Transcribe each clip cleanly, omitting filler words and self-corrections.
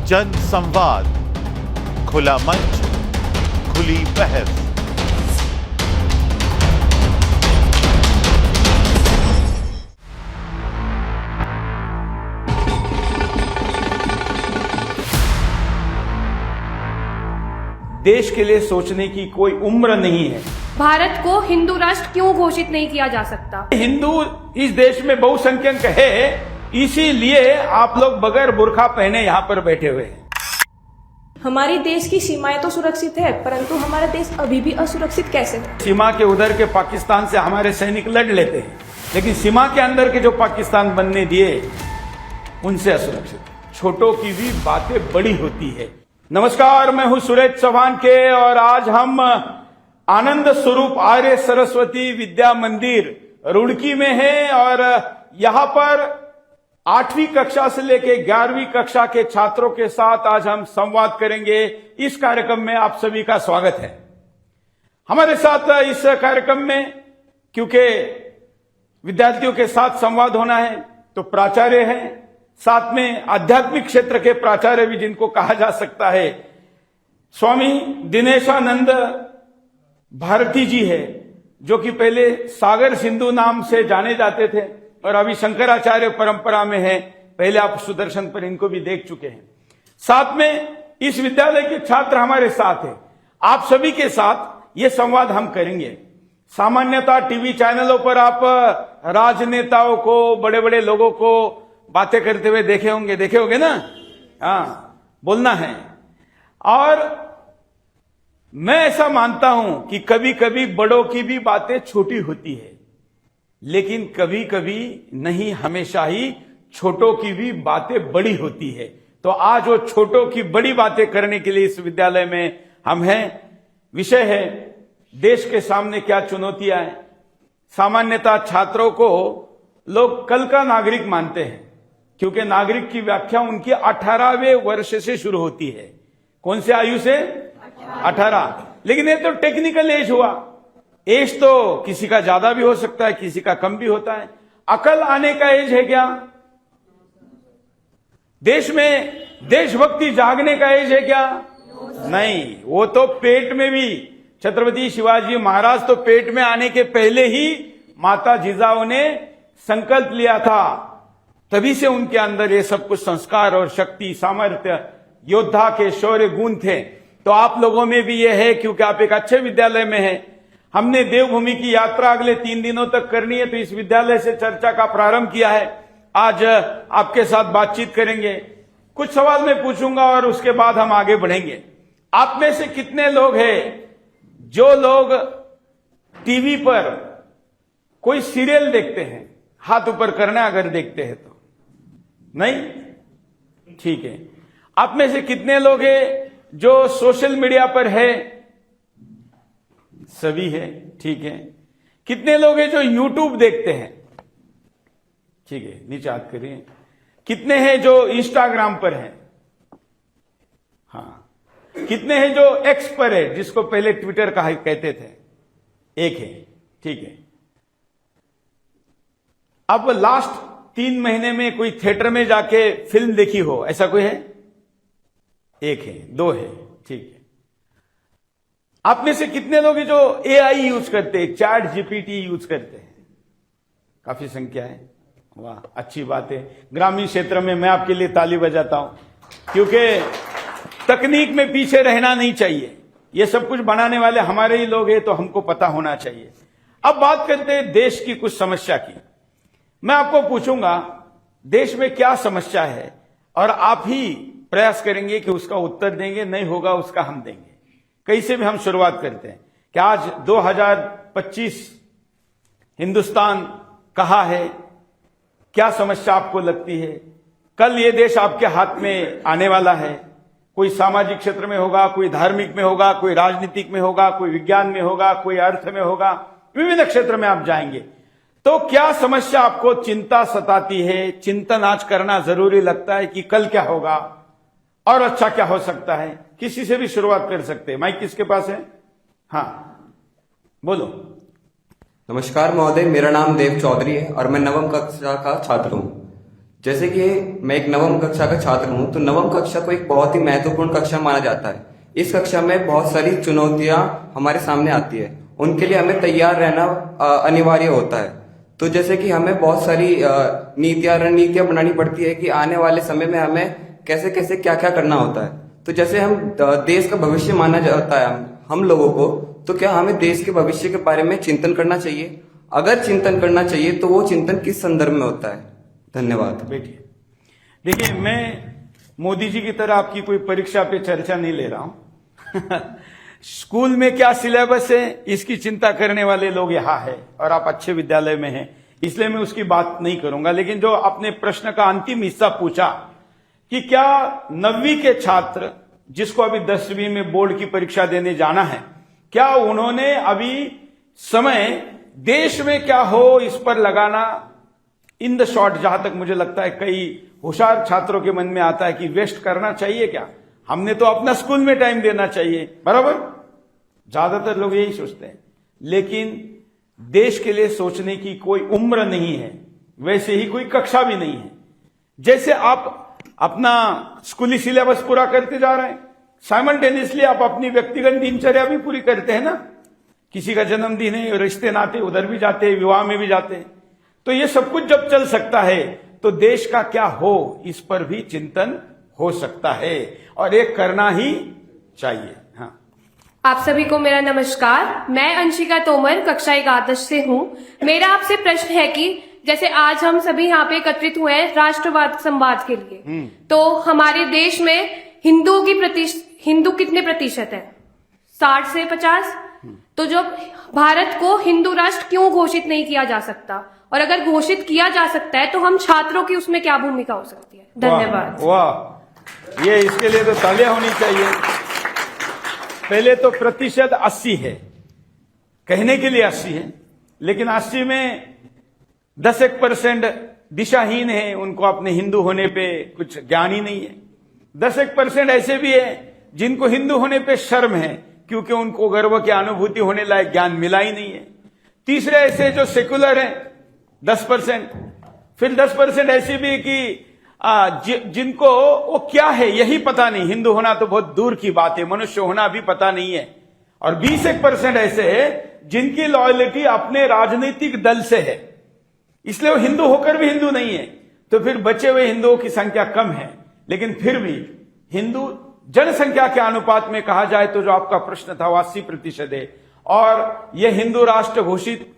जन संवाद, खुला मंच, खुली बहस। देश के लिए सोचने की कोई उम्र नहीं है। भारत को हिंदू राष्ट्र क्यों घोषित नहीं किया जा सकता? हिंदू इस देश में बहुसंख्यक है, इसीलिए आप लोग बगैर बुर्खा पहने यहाँ पर बैठे हुए हैं। हमारी देश की सीमाएं तो सुरक्षित है, परंतु हमारा देश अभी भी असुरक्षित कैसे है? सीमा के उधर के पाकिस्तान से हमारे सैनिक लड़ लेते हैं, लेकिन सीमा के अंदर के जो पाकिस्तान बनने दिए उनसे असुरक्षित। छोटों की भी बातें बड़ी होती है। नमस्कार, मैं हूं सुरेश चौहान के और आज हम आनंद स्वरूप आर्य सरस्वती विद्या मंदिर रुड़की में हैं और यहां पर 8वीं कक्षा से लेकर 11वीं कक्षा के छात्रों के साथ आज हम संवाद करेंगे। इस कार्यक्रम में आप सभी का स्वागत है। हमारे साथ इस कार्यक्रम में क्योंकि विद्यार्थियों के साथ संवाद होना है तो प्राचार्य हैं, साथ में आध्यात्मिक क्षेत्र के प्राचार्य भी जिनको कहा जा सकता है, स्वामी दिनेशानंद भारती जी है, जो कि पहले सागर सिंधु नाम से जाने जाते थे और अभी शंकराचार्य परंपरा में है। पहले आप सुदर्शन पर इनको भी देख चुके हैं। साथ में इस विद्यालय के छात्र हमारे साथ हैं। आप सभी के साथ ये संवाद हम करेंगे। सामान्यतः टीवी चैनलों पर आप राजनेताओं को, बड़े बड़े लोगों को बातें करते हुए देखे होंगे ना? हाँ, बोलना है। और मैं ऐसा मानता हूं कि कभी कभी बड़ों की भी बातें छोटी होती है, लेकिन कभी कभी नहीं, हमेशा ही छोटों की भी बातें बड़ी होती है। तो आज वो छोटों की बड़ी बातें करने के लिए इस विद्यालय में हम हैं। विषय है देश के सामने क्या चुनौतियां हैं। सामान्यतः छात्रों को लोग कल का नागरिक मानते हैं, क्योंकि नागरिक की व्याख्या उनकी 18वें वर्ष से शुरू होती है। कौन से आयु से? 18। लेकिन ये तो टेक्निकल एज हुआ। एज तो किसी का ज्यादा भी हो सकता है, किसी का कम भी होता है। अकल आने का एज है क्या? देश में देशभक्ति जागने का एज है क्या? नहीं, वो तो पेट में भी छत्रपति शिवाजी महाराज तो पेट में आने के पहले ही माता जिजाऊ ने संकल्प लिया था, तभी से उनके अंदर ये सब कुछ संस्कार और शक्ति, सामर्थ्य, योद्धा के शौर्य गुण थे। तो आप लोगों में भी ये है, क्योंकि आप एक अच्छे विद्यालय में हैं। हमने देवभूमि की यात्रा अगले 3 दिनों तक करनी है, तो इस विद्यालय से चर्चा का प्रारंभ किया है। आज आपके साथ बातचीत करेंगे, कुछ सवाल मैं पूछूंगा और उसके बाद हम आगे बढ़ेंगे। आप में से कितने लोग हैं जो लोग टीवी पर कोई सीरियल देखते हैं? हाथ ऊपर करना अगर देखते हैं तो। नहीं? ठीक है। आप में से कितने लोग हैं जो सोशल मीडिया पर है? सभी है, ठीक है। कितने लोग हैं जो यूट्यूब देखते हैं? ठीक है, नीचे हाथ करिए। कितने हैं जो इंस्टाग्राम पर हैं? हाँ। कितने हैं जो एक्स पर है, जिसको पहले ट्विटर कहा कहते थे? एक है, ठीक है। अब लास्ट 3 महीने में कोई थिएटर में जाके फिल्म देखी हो, ऐसा कोई है? एक है, 2 है, ठीक है। आप में से कितने लोग हैं जो एआई यूज करते हैं, चैट जीपीटी यूज करते हैं? काफी संख्या है, वाह, अच्छी बात है। ग्रामीण क्षेत्र में मैं आपके लिए ताली बजाता हूं, क्योंकि तकनीक में पीछे रहना नहीं चाहिए। ये सब कुछ बनाने वाले हमारे ही लोग हैं, तो हमको पता होना चाहिए। अब बात करते हैं देश की कुछ समस्या की। मैं आपको पूछूंगा देश में क्या समस्या है, और आप ही प्रयास करेंगे कि उसका उत्तर देंगे। नहीं होगा उसका हम देंगे। कैसे भी हम शुरुआत करते हैं कि आज 2025 हिंदुस्तान कहाँ है, क्या समस्या आपको लगती है? कल ये देश आपके हाथ में आने वाला है। कोई सामाजिक क्षेत्र में होगा, कोई धार्मिक में होगा, कोई राजनीतिक में होगा, कोई विज्ञान में होगा, कोई अर्थ में होगा, विभिन्न क्षेत्र में आप जाएंगे। तो क्या समस्या आपको चिंता सताती है? चिंतन आज करना जरूरी लगता है कि कल क्या होगा और अच्छा क्या हो सकता है? किसी से भी शुरुआत कर सकते हैं। माइक किसके पास है? हाँ, बोलो। नमस्कार महोदय, मेरा नाम देव चौधरी है और मैं 9वीं कक्षा का छात्र हूँ। जैसे कि मैं एक नवम कक्षा का छात्र हूँ, तो नवम कक्षा को एक बहुत ही महत्वपूर्ण कक्षा माना जाता है। इस कक्षा में बहुत सारी चुनौतियां हमारे सामने आती है, उनके लिए हमें तैयार रहना अनिवार्य होता है। तो जैसे कि हमें बहुत सारी रणनीतियां बनानी पड़ती है कि आने वाले समय में हमें कैसे कैसे क्या क्या करना होता है। तो जैसे हम देश का भविष्य माना जाता है हम लोगों को, तो क्या हमें देश के भविष्य के बारे में चिंतन करना चाहिए? अगर चिंतन करना चाहिए तो वो चिंतन किस संदर्भ में होता है? धन्यवाद। बैठिए। देखिए, मैं मोदी जी की तरह आपकी कोई परीक्षा पे चर्चा नहीं ले रहा हूं। स्कूल में क्या सिलेबस है इसकी चिंता करने वाले लोग यहाँ है और आप अच्छे विद्यालय में हैं, इसलिए मैं उसकी बात नहीं करूंगा। लेकिन जो आपने प्रश्न का अंतिम हिस्सा पूछा कि क्या 9वीं के छात्र जिसको अभी 10वीं में बोर्ड की परीक्षा देने जाना है, क्या उन्होंने अभी समय देश में क्या हो इस पर लगाना इन द शॉर्ट, जहां तक मुझे लगता है कई होशियार छात्रों के मन में आता है कि वेस्ट करना चाहिए क्या, हमने तो अपना स्कूल में टाइम देना चाहिए, बराबर। ज्यादातर लोग यही सोचते हैं, लेकिन देश के लिए सोचने की कोई उम्र नहीं है, वैसे ही कोई कक्षा भी नहीं है। जैसे आप अपना स्कूली सिलेबस पूरा करते जा रहे हैं, साइमल्टेनियसली आप अपनी व्यक्तिगत दिनचर्या भी पूरी करते हैं ना। किसी का जन्मदिन है, रिश्ते नाते उधर भी जाते हैं, विवाह में भी जाते हैं। तो ये सब कुछ जब चल सकता है तो देश का क्या हो इस पर भी चिंतन हो सकता है और ये करना ही चाहिए। हाँ, आप सभी को मेरा नमस्कार। मैं अंशिका तोमर कक्षा 11 से हूँ। मेरा आपसे प्रश्न है कि जैसे आज हम सभी यहाँ पे एकत्रित हुए हैं राष्ट्रवाद संवाद के लिए, तो हमारे देश में हिंदू कितने प्रतिशत है? 60 से 50। तो जब भारत को हिंदू राष्ट्र क्यों घोषित नहीं किया जा सकता, और अगर घोषित किया जा सकता है तो हम छात्रों की उसमें क्या भूमिका हो सकती है? धन्यवाद। वाह, ये इसके लिए तो तालियां होनी चाहिए। पहले तो प्रतिशत 80 है, कहने के लिए 80 है, लेकिन 80 में 10% दिशाहीन है, उनको अपने हिंदू होने पे कुछ ज्ञान ही नहीं है। 10% ऐसे भी है जिनको हिंदू होने पे शर्म है, क्योंकि उनको गर्व की अनुभूति होने लायक ज्ञान मिला ही नहीं है। तीसरे ऐसे जो सेकुलर हैं 10%, फिर 10% ऐसे भी कि जिनको वो क्या है यही पता नहीं, हिंदू होना तो बहुत दूर की बात है, मनुष्य होना भी पता नहीं है। और 20% ऐसे है जिनकी लॉयल्टी अपने राजनीतिक दल से है, इसलिए वो हिंदू होकर भी हिंदू नहीं है। तो फिर बचे हुए हिंदुओं की संख्या कम है, लेकिन फिर भी हिंदू जनसंख्या के अनुपात में कहा जाए तो जो आपका प्रश्न था वो 80% है। और यह हिंदू राष्ट्र घोषित,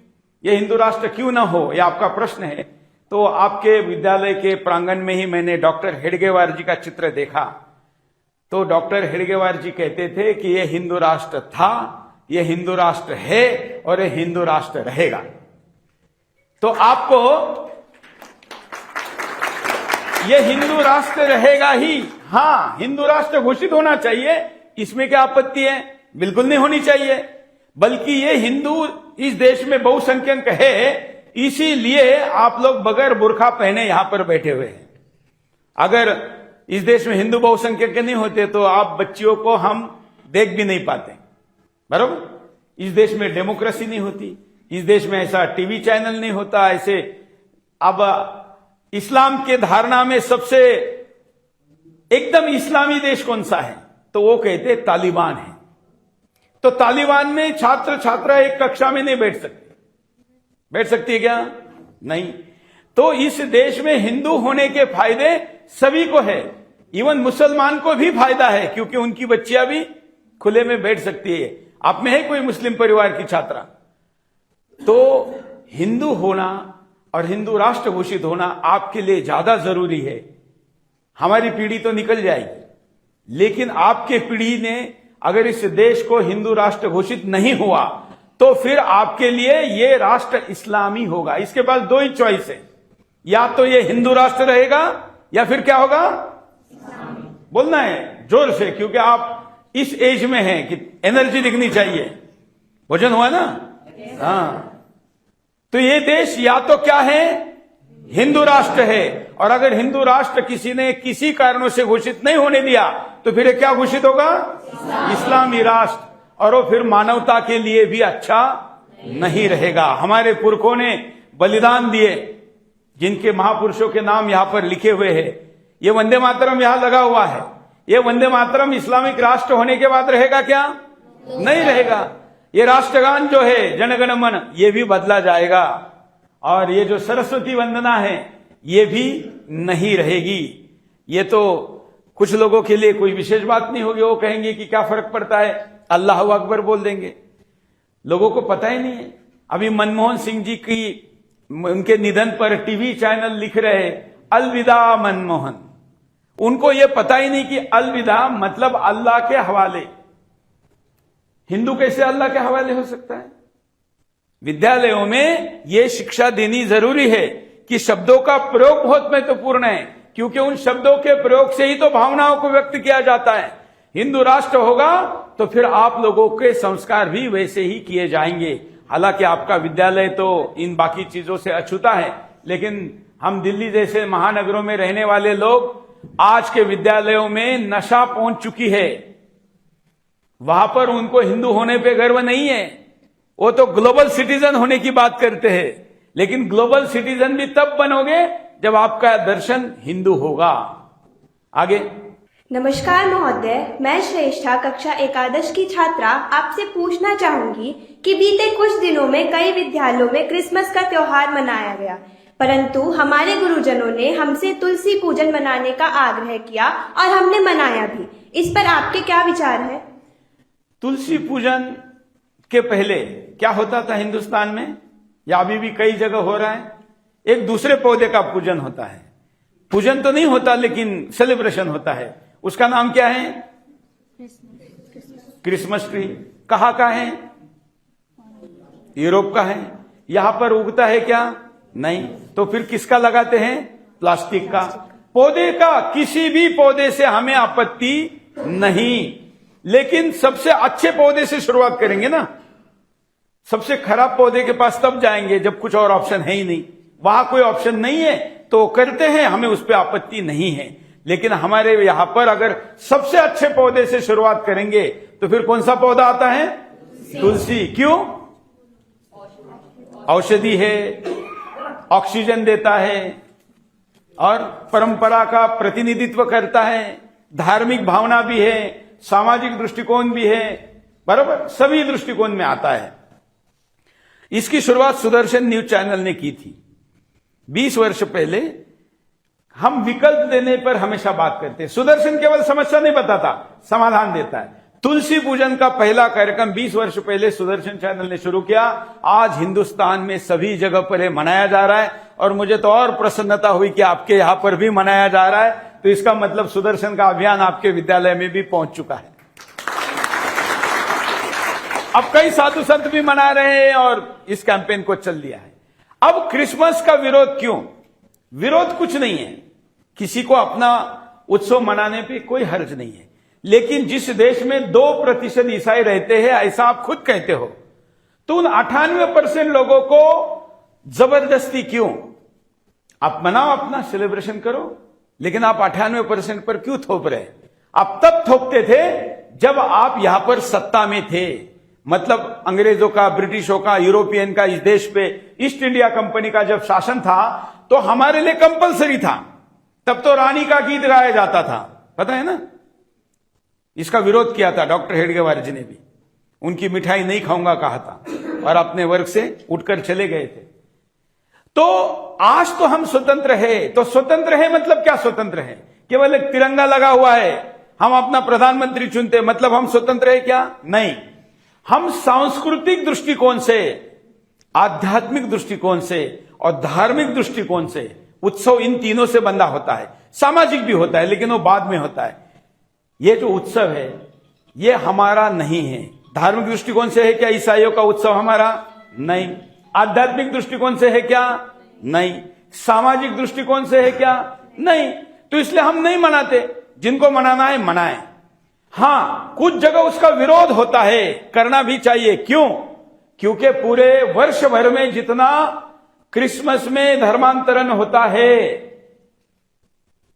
ये हिंदू राष्ट्र क्यों ना हो, यह आपका प्रश्न है। तो आपके विद्यालय के प्रांगण में ही मैंने डॉक्टर हेडगेवार जी का चित्र देखा, तो डॉक्टर हेडगेवार जी कहते थे कि यह हिंदू राष्ट्र था, यह हिंदू राष्ट्र है और यह हिंदू राष्ट्र रहेगा। तो आपको यह हिंदू राष्ट्र रहेगा ही, हाँ, हिंदू राष्ट्र घोषित होना चाहिए, इसमें क्या आपत्ति है? बिल्कुल नहीं होनी चाहिए। बल्कि ये हिंदू इस देश में बहुसंख्यक है, इसीलिए आप लोग बगैर बुर्खा पहने यहां पर बैठे हुए हैं। अगर इस देश में हिंदू बहुसंख्यक नहीं होते तो आप बच्चियों को हम देख भी नहीं पाते, बराबर। इस देश में डेमोक्रेसी नहीं होती, इस देश में ऐसा टीवी चैनल नहीं होता। ऐसे अब इस्लाम के धारणा में सबसे एकदम इस्लामी देश कौन सा है, तो वो कहते तालिबान है। तो तालिबान में छात्र छात्रा एक कक्षा में नहीं बैठ सकते, बैठ सकती है क्या? नहीं। तो इस देश में हिंदू होने के फायदे सभी को है, इवन मुसलमान को भी फायदा है, क्योंकि उनकी बच्चियां भी खुले में बैठ सकती है। आप में है कोई मुस्लिम परिवार की छात्रा? तो हिंदू होना और हिंदू राष्ट्र घोषित होना आपके लिए ज्यादा जरूरी है। हमारी पीढ़ी तो निकल जाएगी, लेकिन आपके पीढ़ी ने अगर इस देश को हिंदू राष्ट्र घोषित नहीं हुआ तो फिर आपके लिए ये राष्ट्र इस्लामी होगा। इसके पास दो ही चॉइस है, या तो ये हिंदू राष्ट्र रहेगा या फिर क्या होगा? बोलना है जोर से, क्योंकि आप इस एज में हैं कि एनर्जी दिखनी चाहिए। भोजन हुआ ना? हाँ। तो ये देश या तो क्या है? हिंदू राष्ट्र है, और अगर हिंदू राष्ट्र किसी ने किसी कारणों से घोषित नहीं होने दिया तो फिर क्या घोषित होगा? इस्लामी राष्ट्र। और वो फिर मानवता के लिए भी अच्छा नहीं रहेगा। हमारे पुरखों ने बलिदान दिए, जिनके महापुरुषों के नाम यहां पर लिखे हुए हैं, ये वंदे मातरम यहां लगा हुआ है। ये वंदे मातरम इस्लामिक राष्ट्र होने के बाद रहेगा क्या? नहीं रहेगा। ये राष्ट्रगान जो है जनगण मन, ये भी बदला जाएगा। और ये जो सरस्वती वंदना है ये भी नहीं रहेगी। ये तो कुछ लोगों के लिए कोई विशेष बात नहीं होगी, वो कहेंगे कि क्या फर्क पड़ता है, अल्लाह अकबर बोल देंगे। लोगों को पता ही नहीं है। अभी मनमोहन सिंह जी की उनके निधन पर टीवी चैनल लिख रहे अलविदा मनमोहन। उनको यह पता ही नहीं कि अलविदा मतलब अल्लाह के हवाले। हिंदू कैसे अल्लाह के हवाले हो सकता है? विद्यालयों में यह शिक्षा देनी जरूरी है कि शब्दों का प्रयोग बहुत महत्वपूर्ण है, क्योंकि उन शब्दों के प्रयोग से ही तो भावनाओं को व्यक्त किया जाता है। हिंदू राष्ट्र होगा तो फिर आप लोगों के संस्कार भी वैसे ही किए जाएंगे। हालांकि आपका विद्यालय तो इन बाकी चीजों से अछूता है, लेकिन हम दिल्ली जैसे महानगरों में रहने वाले लोग, आज के विद्यालयों में नशा पहुंच चुकी है। वहां पर उनको हिंदू होने पे गर्व नहीं है, वो तो ग्लोबल सिटीजन होने की बात करते हैं। लेकिन ग्लोबल सिटीजन भी तब बनोगे जब आपका दर्शन हिंदू होगा। आगे। नमस्कार महोदय, मैं श्रेष्ठा कक्षा एकादश की छात्रा आपसे पूछना चाहूंगी कि बीते कुछ दिनों में कई विद्यालयों में क्रिसमस का त्योहार मनाया गया, परंतु हमारे गुरुजनों ने हमसे तुलसी पूजन मनाने का आग्रह किया और हमने मनाया भी। इस पर आपके क्या विचार है? तुलसी पूजन के पहले क्या होता था हिंदुस्तान में, या अभी भी कई जगह हो रहा है? एक दूसरे पौधे का पूजन होता है। पूजन तो नहीं होता लेकिन सेलिब्रेशन होता है। उसका नाम क्या है? Christmas tree. कहाँ का है? यूरोप का है। यहां पर उगता है क्या? नहीं। तो फिर किसका लगाते हैं? प्लास्टिक का। पौधे का, किसी भी पौधे से हमें आपत्ति नहीं, लेकिन सबसे अच्छे पौधे से शुरुआत करेंगे ना। सबसे खराब पौधे के पास तब जाएंगे जब कुछ और ऑप्शन है ही नहीं। वहां कोई ऑप्शन नहीं है तो करते हैं, हमें उस पर आपत्ति नहीं है। लेकिन हमारे यहां पर अगर सबसे अच्छे पौधे से शुरुआत करेंगे तो फिर कौन सा पौधा आता है? तुलसी। क्यों? औषधि है, ऑक्सीजन देता है और परंपरा का प्रतिनिधित्व करता है, धार्मिक भावना भी है, सामाजिक दृष्टिकोण भी है, बराबर सभी दृष्टिकोण में आता है। इसकी शुरुआत सुदर्शन न्यूज चैनल ने की थी 20 वर्ष पहले। हम विकल्प देने पर हमेशा बात करते हैं। सुदर्शन केवल समस्या नहीं बताता, समाधान देता है। तुलसी पूजन का पहला कार्यक्रम 20 वर्ष पहले सुदर्शन चैनल ने शुरू किया। आज हिंदुस्तान में सभी जगह पर ये मनाया जा रहा है और मुझे तो और प्रसन्नता हुई कि आपके यहां पर भी मनाया जा रहा है। तो इसका मतलब सुदर्शन का अभियान आपके विद्यालय में भी पहुंच चुका है। अब कई साधु संत भी मना रहे हैं और इस कैंपेन को चल दिया है। अब क्रिसमस का विरोध क्यों? विरोध कुछ नहीं है, किसी को अपना उत्सव मनाने पे कोई हर्ज नहीं है। लेकिन जिस देश में 2% ईसाई रहते हैं, ऐसा आप खुद कहते हो, तो उन 98% लोगों को जबरदस्ती क्यों? आप मनाओ, अपना सेलिब्रेशन करो, लेकिन आप 98% पर क्यों थोप रहे? आप तब थोपते थे जब आप यहां पर सत्ता में थे, मतलब अंग्रेजों का, ब्रिटिशों का, यूरोपियन का इस देश पे ईस्ट इंडिया कंपनी का जब शासन था तो हमारे लिए कंपलसरी था। तब तो रानी का गीत गाया जाता था, पता है ना। इसका विरोध किया था डॉक्टर हेडगेवार जी ने भी। उनकी मिठाई नहीं खाऊंगा कहा था और अपने वर्ग से उठकर चले गए थे। तो आज तो हम स्वतंत्र है। तो स्वतंत्र है मतलब क्या? स्वतंत्र है केवल एक तिरंगा लगा हुआ है, हम अपना प्रधानमंत्री चुनते, मतलब हम स्वतंत्र है क्या? नहीं। हम सांस्कृतिक दृष्टिकोण से, आध्यात्मिक दृष्टिकोण से और धार्मिक दृष्टिकोण से, उत्सव इन तीनों से बंधा होता है। सामाजिक भी होता है लेकिन वो बाद में होता है। ये जो उत्सव है ये हमारा नहीं है। धार्मिक दृष्टिकोण से है क्या ईसाइयों का उत्सव हमारा? नहीं। आध्यात्मिक दृष्टिकोण से है क्या? नहीं। सामाजिक दृष्टिकोण से है क्या? नहीं। तो इसलिए हम नहीं मनाते। जिनको मनाना है मनाएं। हां, कुछ जगह उसका विरोध होता है, करना भी चाहिए। क्यों? क्योंकि पूरे वर्ष भर में जितना क्रिसमस में धर्मांतरण होता है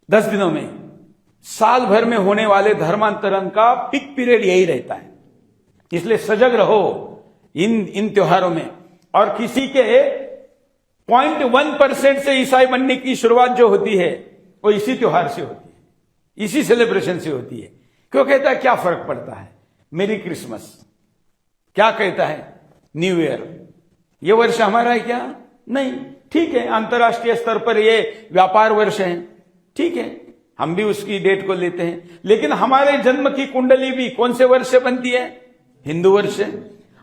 10 दिनों में, साल भर में होने वाले धर्मांतरण का पीक पीरियड यही रहता है। इसलिए सजग रहो इन त्योहारों में। और किसी के 0.1% से ईसाई बनने की शुरुआत जो होती है वो इसी त्योहार से होती है, इसी सेलिब्रेशन से होती है। क्यों कहता है क्या फर्क पड़ता है, मेरी क्रिसमस, क्या कहता है न्यू ईयर, ये वर्ष हमारा है क्या? नहीं, ठीक है, अंतर्राष्ट्रीय स्तर पर ये व्यापार वर्ष है, ठीक है, हम भी उसकी डेट को लेते हैं, लेकिन हमारे जन्म की कुंडली भी कौन से वर्ष से बनती है? हिंदू वर्ष से।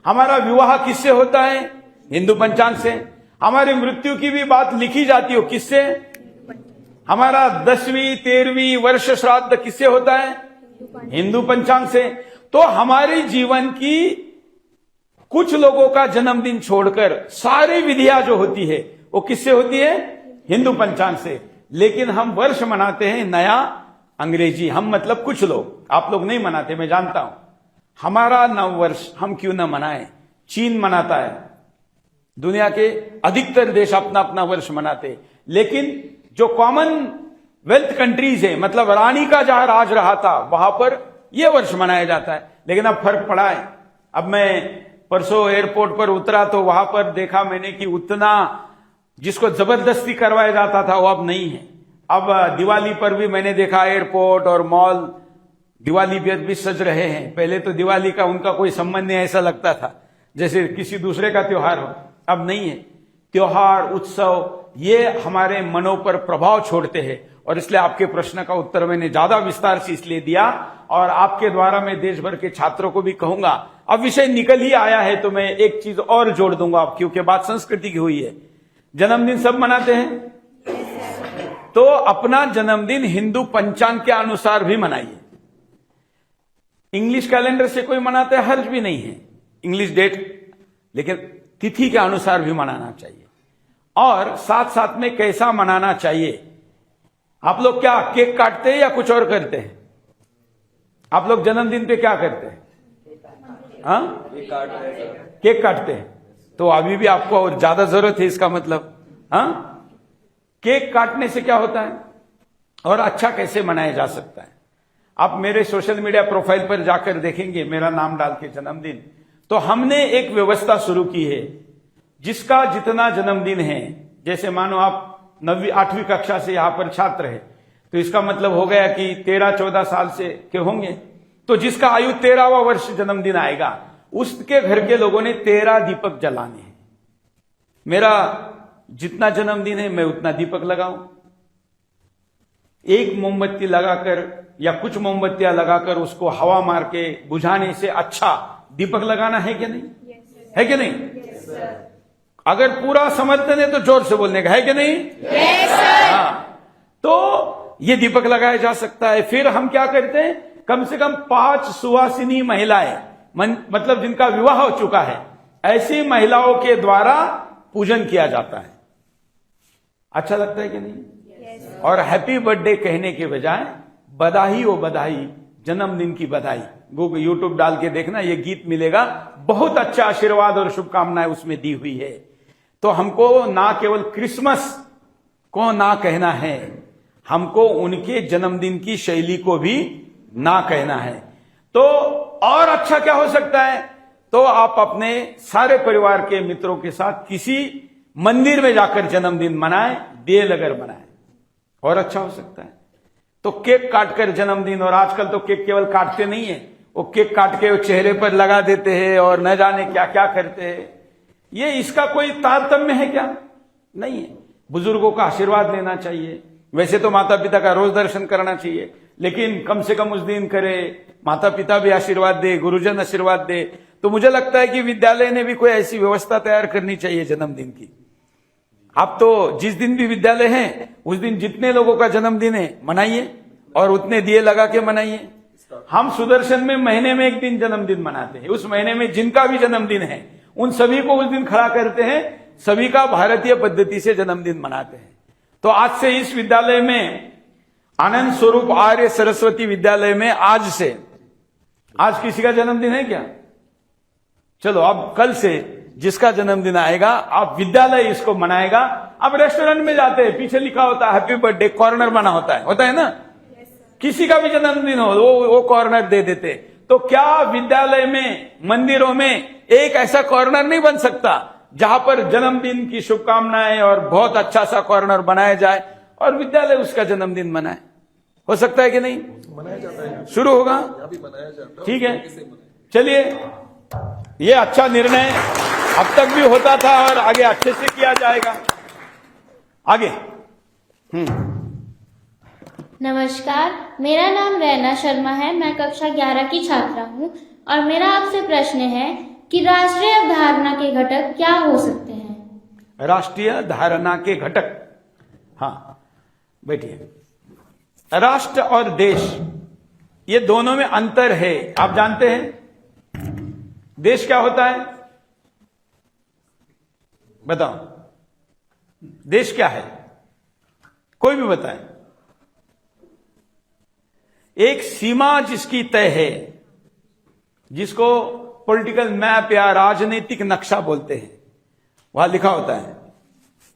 हमारा विवाह किससे होता है? हिंदू पंचांग से। हमारी मृत्यु की भी बात लिखी जाती हो किससे? हमारा 10वीं 13वीं वर्ष श्राद्ध किससे होता है? हिंदू पंचांग से। तो हमारे जीवन की कुछ लोगों का जन्मदिन छोड़कर सारी विधियां जो होती है वो किससे होती है? हिंदू पंचांग से। लेकिन हम वर्ष मनाते हैं नया अंग्रेजी, हम मतलब कुछ लोग, आप लोग नहीं मनाते, मैं जानता हूं। हमारा नव वर्ष हम क्यों ना मनाएं? चीन मनाता है, दुनिया के अधिकतर देश अपना अपना वर्ष मनाते, लेकिन जो कॉमन वेल्थ कंट्रीज है, मतलब रानी का जहां राज रहा था वहां पर यह वर्ष मनाया जाता है। लेकिन अब फर्क पड़ा है। अब मैं परसों एयरपोर्ट पर उतरा तो वहां पर देखा मैंने कि उतना जिसको जबरदस्ती करवाया जाता था वो अब नहीं है। अब दिवाली पर भी मैंने देखा एयरपोर्ट और मॉल दिवाली भी सज रहे हैं। पहले तो दिवाली का उनका कोई संबंध नहीं, ऐसा लगता था जैसे किसी दूसरे का त्योहार हो, अब नहीं है। त्योहार उत्सव ये हमारे मनों पर प्रभाव छोड़ते हैं, और इसलिए आपके प्रश्न का उत्तर मैंने ज्यादा विस्तार से इसलिए दिया, और आपके द्वारा मैं देश भर के छात्रों को भी कहूंगा। अब विषय निकल ही आया है तो मैं एक चीज और जोड़ दूंगा, क्योंकि बात संस्कृति की हुई है। जन्मदिन सब मनाते हैं, तो अपना जन्मदिन हिंदू पंचांग के अनुसार भी मनाइए। इंग्लिश कैलेंडर से कोई मनाता है, हर्ज भी नहीं है, इंग्लिश डेट, लेकिन तिथि के अनुसार भी मनाना चाहिए। और साथ साथ में कैसा मनाना चाहिए? आप लोग क्या केक काटते हैं या कुछ और करते हैं? आप लोग जन्मदिन पे क्या करते हैं? हाँ, केक काटते हैं। तो अभी भी आपको और ज्यादा जरूरत है इसका मतलब। हाँ, केक काटने से क्या होता है और अच्छा कैसे मनाया जा सकता है? आप मेरे सोशल मीडिया प्रोफाइल पर जाकर देखेंगे, मेरा नाम डाल के जन्मदिन, तो हमने एक व्यवस्था शुरू की है। जिसका जितना जन्मदिन है, जैसे मानो आप 9वीं 8वीं कक्षा से यहां पर छात्र है, तो इसका मतलब हो गया कि 13-14 साल से के होंगे, तो जिसका आयु 13वां वर्ष जन्मदिन आएगा उसके घर के लोगों ने 13 दीपक जलाने हैं। मेरा जितना जन्मदिन है मैं उतना दीपक लगाऊं। एक मोमबत्ती लगाकर या कुछ मोमबत्तियां लगाकर उसको हवा मार के बुझाने से अच्छा दीपक लगाना है कि नहीं? है कि नहीं? अगर पूरा समर्थन है तो जोर से बोलने का, है कि नहीं? हाँ, तो ये दीपक लगाया जा सकता है। फिर हम क्या करते हैं, कम से कम 5 सुवासिनी महिलाएं, मतलब जिनका विवाह हो चुका है, ऐसी महिलाओं के द्वारा पूजन किया जाता है। अच्छा लगता है कि नहीं? और हैप्पी बर्थडे कहने के बजाय बधाई ओ बधाई, जन्मदिन की बधाई, गूगल यूट्यूब डाल के देखना, ये गीत मिलेगा, बहुत अच्छा आशीर्वाद और शुभकामनाएं उसमें दी हुई है। तो हमको ना केवल क्रिसमस को ना कहना है, हमको उनके जन्मदिन की शैली को भी ना कहना है। तो और अच्छा क्या हो सकता है? तो आप अपने सारे परिवार के मित्रों के साथ किसी मंदिर में जाकर जन्मदिन मनाएं, दिए लगर मनाएं, और अच्छा हो सकता है। तो केक काटकर जन्मदिन, और आजकल तो केक केवल काटते नहीं है, वो केक काट के वो चेहरे पर लगा देते हैं और न जाने क्या क्या करते हैं। ये इसका कोई तारतम्य है क्या? नहीं है। बुजुर्गों का आशीर्वाद लेना चाहिए। वैसे तो माता पिता का रोज दर्शन करना चाहिए, लेकिन कम से कम उस दिन करे, माता पिता भी आशीर्वाद दे, गुरुजन आशीर्वाद दे। तो मुझे लगता है कि विद्यालय ने भी कोई ऐसी व्यवस्था तैयार करनी चाहिए जन्मदिन की। आप तो जिस दिन भी विद्यालय है उस दिन जितने लोगों का जन्मदिन है मनाइए, और उतने दिए लगा के मनाइए। हम सुदर्शन में महीने में एक दिन जन्मदिन मनाते हैं। उस महीने में जिनका भी जन्मदिन है उन सभी को उस दिन खड़ा करते हैं, सभी का भारतीय पद्धति से जन्मदिन मनाते हैं। तो आज से इस विद्यालय में, आनंद स्वरूप आर्य सरस्वती विद्यालय में, आज किसी का जन्मदिन है क्या? चलो अब कल से जिसका जन्मदिन आएगा, आप विद्यालय इसको मनाएगा। अब रेस्टोरेंट में जाते हैं, पीछे लिखा होता है हैप्पी बर्थडे, कॉर्नर बना होता है ना? किसी का भी जन्मदिन हो वो कॉर्नर दे देते। तो क्या विद्यालय में, मंदिरों में एक ऐसा कॉर्नर नहीं बन सकता जहां पर जन्मदिन की शुभकामनाएं और बहुत अच्छा सा कॉर्नर बनाया जाए और विद्यालय उसका जन्मदिन मनाए। हो सकता है कि नहीं? मनाया जाता है, शुरू होगा, ठीक है। चलिए, ये अच्छा निर्णय अब तक भी होता था और आगे अच्छे से किया जाएगा। आगे। नमस्कार, मेरा नाम रैना शर्मा है। मैं कक्षा 11 की छात्रा हूँ और मेरा आपसे प्रश्न है कि राष्ट्रीय अवधारणा के घटक क्या हो सकते हैं? राष्ट्रीय धारणा के घटक, हाँ बैठिए। राष्ट्र और देश, ये दोनों में अंतर है। आप जानते हैं देश क्या होता है? बताओ, देश क्या है? कोई भी बताए। एक सीमा जिसकी तय है, जिसको पॉलिटिकल मैप या राजनीतिक नक्शा बोलते हैं, वहां लिखा होता है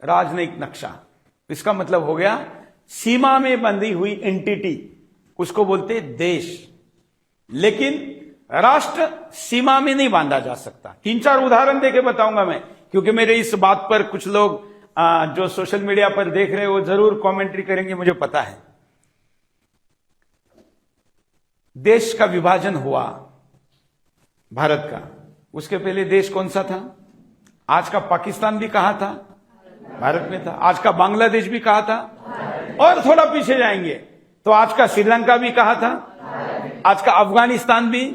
राजनीतिक नक्शा। इसका मतलब हो गया सीमा में बंधी हुई एंटिटी, उसको बोलते हैं देश। लेकिन राष्ट्र सीमा में नहीं बांधा जा सकता। 3-4 उदाहरण देके बताऊंगा मैं, क्योंकि मेरे इस बात पर कुछ लोग जो सोशल मीडिया पर देख रहे हैं वो जरूर कमेंट्री करेंगे, मुझे पता है। देश का विभाजन हुआ भारत का, उसके पहले देश कौन सा था? आज का पाकिस्तान भी कहां था? भारत में था। आज का बांग्लादेश भी कहां था? और थोड़ा पीछे जाएंगे तो आज का श्रीलंका भी कहां था? आज का अफगानिस्तान भी,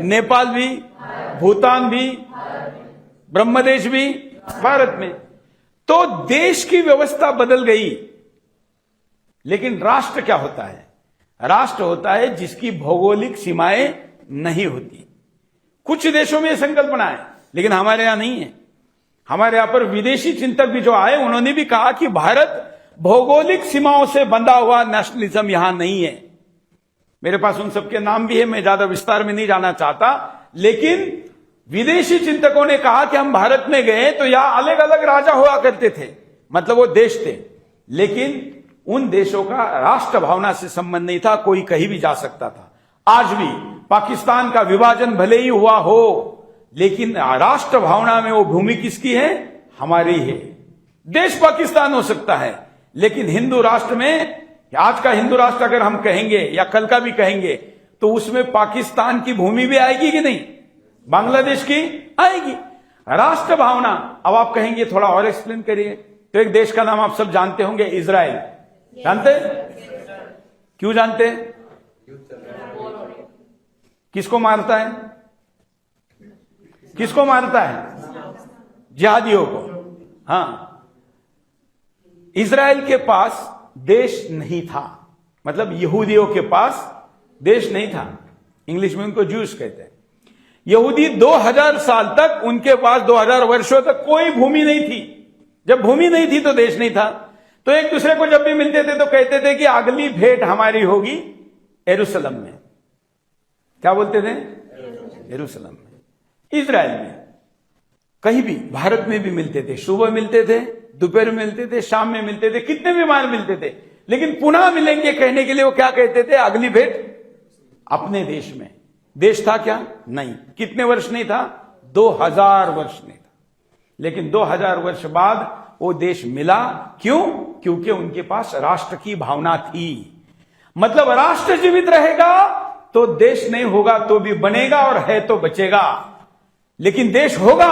नेपाल भी, भूटान भी, ब्रह्मदेश भी भारत में। तो देश की व्यवस्था बदल गई। लेकिन राष्ट्र क्या होता है? राष्ट्र होता है जिसकी भौगोलिक सीमाएं नहीं होती। कुछ देशों में यह संकल्पना है, लेकिन हमारे यहां नहीं है। हमारे यहां पर विदेशी चिंतक भी जो आए, उन्होंने भी कहा कि भारत भौगोलिक सीमाओं से बंधा हुआ नेशनलिज्म यहां नहीं है। मेरे पास उन सबके नाम भी है, मैं ज्यादा विस्तार में नहीं जाना चाहता। लेकिन विदेशी चिंतकों ने कहा कि हम भारत में गए तो यहां अलग अलग राजा हुआ करते थे, मतलब वो देश थे, लेकिन उन देशों का राष्ट्र भावना से संबंध नहीं था। कोई कहीं भी जा सकता था। आज भी पाकिस्तान का विभाजन भले ही हुआ हो, लेकिन राष्ट्र भावना में वो भूमि किसकी है? हमारी है। देश पाकिस्तान हो सकता है, लेकिन हिंदू राष्ट्र में, आज का हिंदू राष्ट्र अगर हम कहेंगे या कल का भी कहेंगे, तो उसमें पाकिस्तान की भूमि भी आएगी कि नहीं? बांग्लादेश की आएगी। राष्ट्र भावना। अब आप कहेंगे थोड़ा और एक्सप्लेन करिए, तो एक देश का नाम आप सब जानते होंगे, इजराइल। जानते? क्यों जानते? किसको मारता है? किसको मारता है? जिहादियों को। हाँ, इजराइल के पास देश नहीं था, मतलब यहूदियों के पास देश नहीं था। इंग्लिश में उनको ज्यूस कहते हैं। यहूदी 2000 साल तक, उनके पास 2000 वर्षों तक कोई भूमि नहीं थी। जब भूमि नहीं थी तो देश नहीं था। तो एक दूसरे को जब भी मिलते थे तो कहते थे कि अगली भेंट हमारी होगी यरूशलेम में। क्या बोलते थे? यरूशलेम में, इजराइल में। कहीं भी, भारत में भी मिलते थे। सुबह मिलते थे, दोपहर में मिलते थे, शाम में मिलते थे, कितने भी बार मिलते थे। लेकिन पुनः मिलेंगे कहने के लिए वो क्या कहते थे? अगली भेंट अपने देश में। देश था क्या? नहीं। कितने वर्ष नहीं था? 2000 वर्ष नहीं था। लेकिन 2000 वर्ष बाद वो देश मिला। क्यों? क्योंकि उनके पास राष्ट्र की भावना थी। मतलब राष्ट्र जीवित रहेगा तो देश नहीं होगा तो भी बनेगा, और है तो बचेगा। लेकिन देश होगा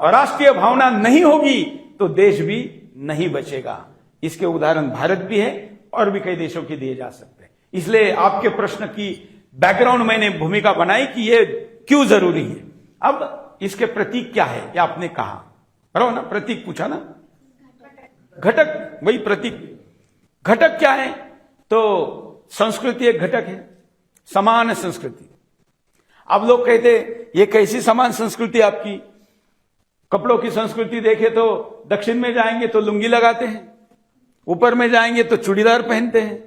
और राष्ट्रीय भावना नहीं होगी तो देश भी नहीं बचेगा। इसके उदाहरण भारत भी है और भी कई देशों के दिए जा सकते हैं। इसलिए आपके प्रश्न की बैकग्राउंड मैंने भूमिका बनाई कि ये क्यों जरूरी है। अब इसके प्रतीक क्या है, या आपने कहा बराबर ना? प्रतीक पूछा ना? घटक, वही प्रतीक। घटक क्या है? तो संस्कृति एक घटक है, समान संस्कृति। अब लोग कहते ये कैसी समान संस्कृति आपकी? कपड़ों की संस्कृति देखे तो दक्षिण में जाएंगे तो लुंगी लगाते हैं, ऊपर में जाएंगे तो चूड़ीदार पहनते हैं,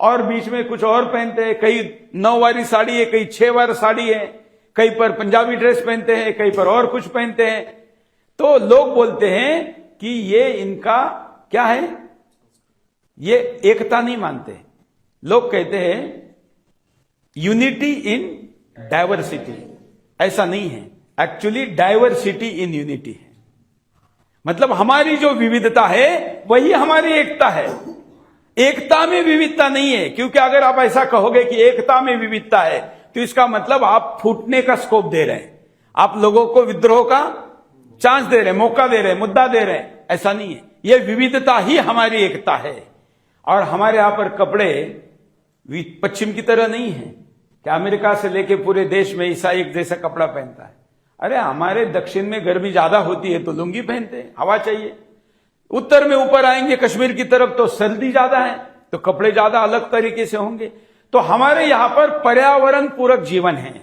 और बीच में कुछ और पहनते हैं। कई 9 वारी साड़ी है, कई 6 वार साड़ी है, कई पर पंजाबी ड्रेस पहनते हैं, कई पर और कुछ पहनते हैं। तो लोग बोलते हैं कि ये इनका क्या है? ये एकता नहीं मानते। लोग कहते हैं यूनिटी इन डाइवर्सिटी। ऐसा नहीं है, एक्चुअली डाइवर्सिटी इन यूनिटी है। मतलब हमारी जो विविधता है वही हमारी एकता है। एकता में विविधता नहीं है, क्योंकि अगर आप ऐसा कहोगे कि एकता में विविधता है तो इसका मतलब आप फूटने का स्कोप दे रहे हैं, आप लोगों को विद्रोह का चांस दे रहे हैं, मौका दे रहे हैं, मुद्दा दे रहे हैं। ऐसा नहीं है, यह विविधता ही हमारी एकता है। और हमारे यहां पर कपड़े पश्चिम की तरह नहीं है कि अमेरिका से लेके पूरे देश में ईसाई एक जैसा कपड़ा पहनता है। अरे हमारे दक्षिण में गर्मी ज्यादा होती है तो लुंगी पहनते हैं, हवा चाहिए। उत्तर में ऊपर आएंगे कश्मीर की तरफ तो सर्दी ज्यादा है तो कपड़े ज्यादा अलग तरीके से होंगे। तो हमारे यहां पर पर्यावरण पूरक जीवन है,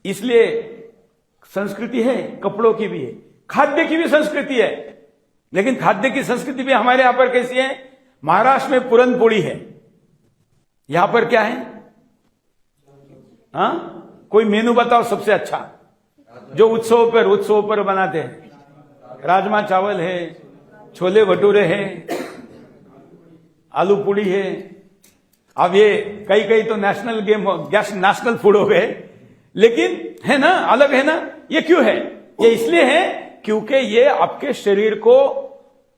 इसलिए संस्कृति है, कपड़ों की भी है, खाद्य की भी संस्कृति है। लेकिन खाद्य की संस्कृति भी हमारे यहां पर कैसी है? महाराष्ट्र में पूरन पोड़ी है, यहां पर क्या है? कोई मेनू बताओ सबसे अच्छा जो उत्सव पर बनाते हैं। राजमा चावल है, छोले भटूरे हैं, आलू पूड़ी है। अब ये कई तो नेशनल नेशनल फूड हो गए, लेकिन है ना, अलग है ना। ये क्यों है? ये इसलिए है क्योंकि ये आपके शरीर को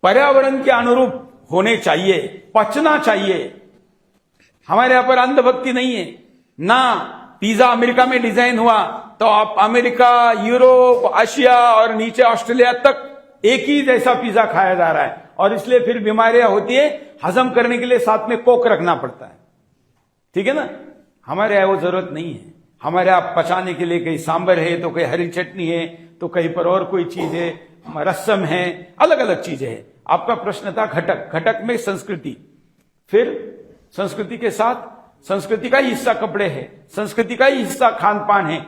पर्यावरण के अनुरूप होने चाहिए, पचना चाहिए। हमारे यहां पर अंधभक्ति नहीं है ना। पिज्जा अमेरिका में डिजाइन हुआ तो आप अमेरिका, यूरोप, एशिया और नीचे ऑस्ट्रेलिया तक एक ही जैसा पिज्जा खाया जा रहा है, और इसलिए फिर बीमारियां होती है। हजम करने के लिए साथ में कोक रखना पड़ता है, ठीक है ना। हमारे यहां वो जरूरत नहीं है। हमारे यहां पचाने के लिए कहीं सांबर है तो कहीं हरी चटनी है तो कहीं पर और कोई चीज है, रसम है, अलग अलग चीजें है। आपका प्रश्न था घटक, घटक में संस्कृति, फिर संस्कृति के साथ संस्कृति का ही हिस्सा कपड़े है, संस्कृति का ही हिस्सा खान पान है,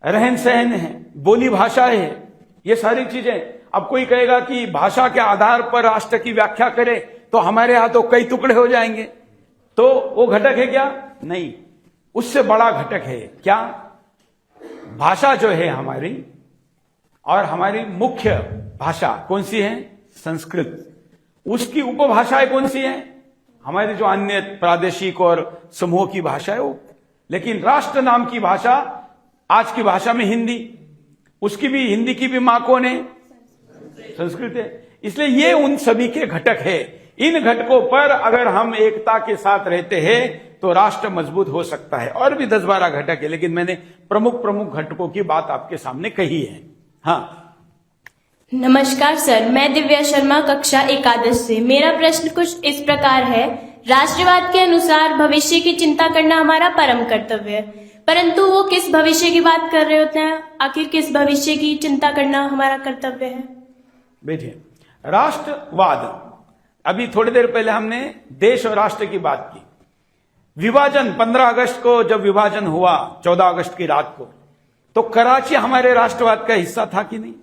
रहन सहन है, बोली भाषा है, ये सारी चीजें। अब कोई कहेगा कि भाषा के आधार पर राष्ट्र की व्याख्या करे तो हमारे यहां तो कई टुकड़े हो जाएंगे, तो वो घटक है क्या? नहीं, उससे बड़ा घटक है क्या? भाषा जो है हमारी, और हमारी मुख्य भाषा कौन सी है? संस्कृत। उसकी उपभाषाएं कौन सी है? हमारी जो अन्य प्रादेशिक और समूह की भाषा है वो। लेकिन राष्ट्र नाम की भाषा, आज की भाषा में हिंदी, उसकी भी, हिंदी की भी मां कौन है? संस्कृत है। इसलिए ये उन सभी के घटक है। इन घटकों पर अगर हम एकता के साथ रहते हैं तो राष्ट्र मजबूत हो सकता है। और भी 10-12 घटक है, लेकिन मैंने प्रमुख घटकों की बात आपके सामने कही है। हाँ, नमस्कार सर, मैं दिव्या शर्मा, कक्षा एकादश से। मेरा प्रश्न कुछ इस प्रकार है। राष्ट्रवाद के अनुसार भविष्य की चिंता करना हमारा परम कर्तव्य है, परंतु वो किस भविष्य की बात कर रहे होते हैं? आखिर किस भविष्य की चिंता करना हमारा कर्तव्य है? बेटिए, राष्ट्रवाद, अभी थोड़ी देर पहले हमने देश और राष्ट्र की बात की। विभाजन 15 अगस्त को जब विभाजन हुआ, 14 अगस्त की रात को, तो कराची हमारे राष्ट्रवाद का हिस्सा था कि नहीं?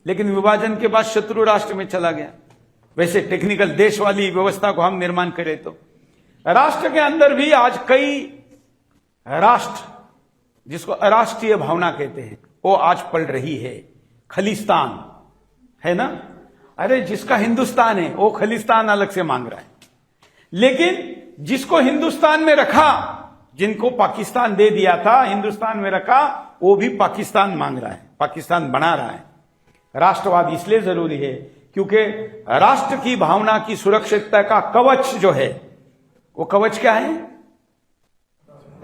लेकिन विभाजन के बाद शत्रु राष्ट्र में चला गया। वैसे टेक्निकल देश वाली व्यवस्था को हम निर्माण करें तो राष्ट्र के अंदर भी आज कई राष्ट्र, जिसको अराष्ट्रीय भावना कहते हैं, वो आज पल रही है। खलिस्तान है ना, अरे जिसका हिंदुस्तान है वो खलिस्तान अलग से मांग रहा है, लेकिन जिसको हिंदुस्तान में रखा, जिनको पाकिस्तान दे दिया था, हिंदुस्तान में रखा, वो भी पाकिस्तान मांग रहा है, पाकिस्तान बना रहा है। राष्ट्रवाद इसलिए जरूरी है क्योंकि राष्ट्र की भावना की सुरक्षितता का कवच जो है, वो कवच क्या है?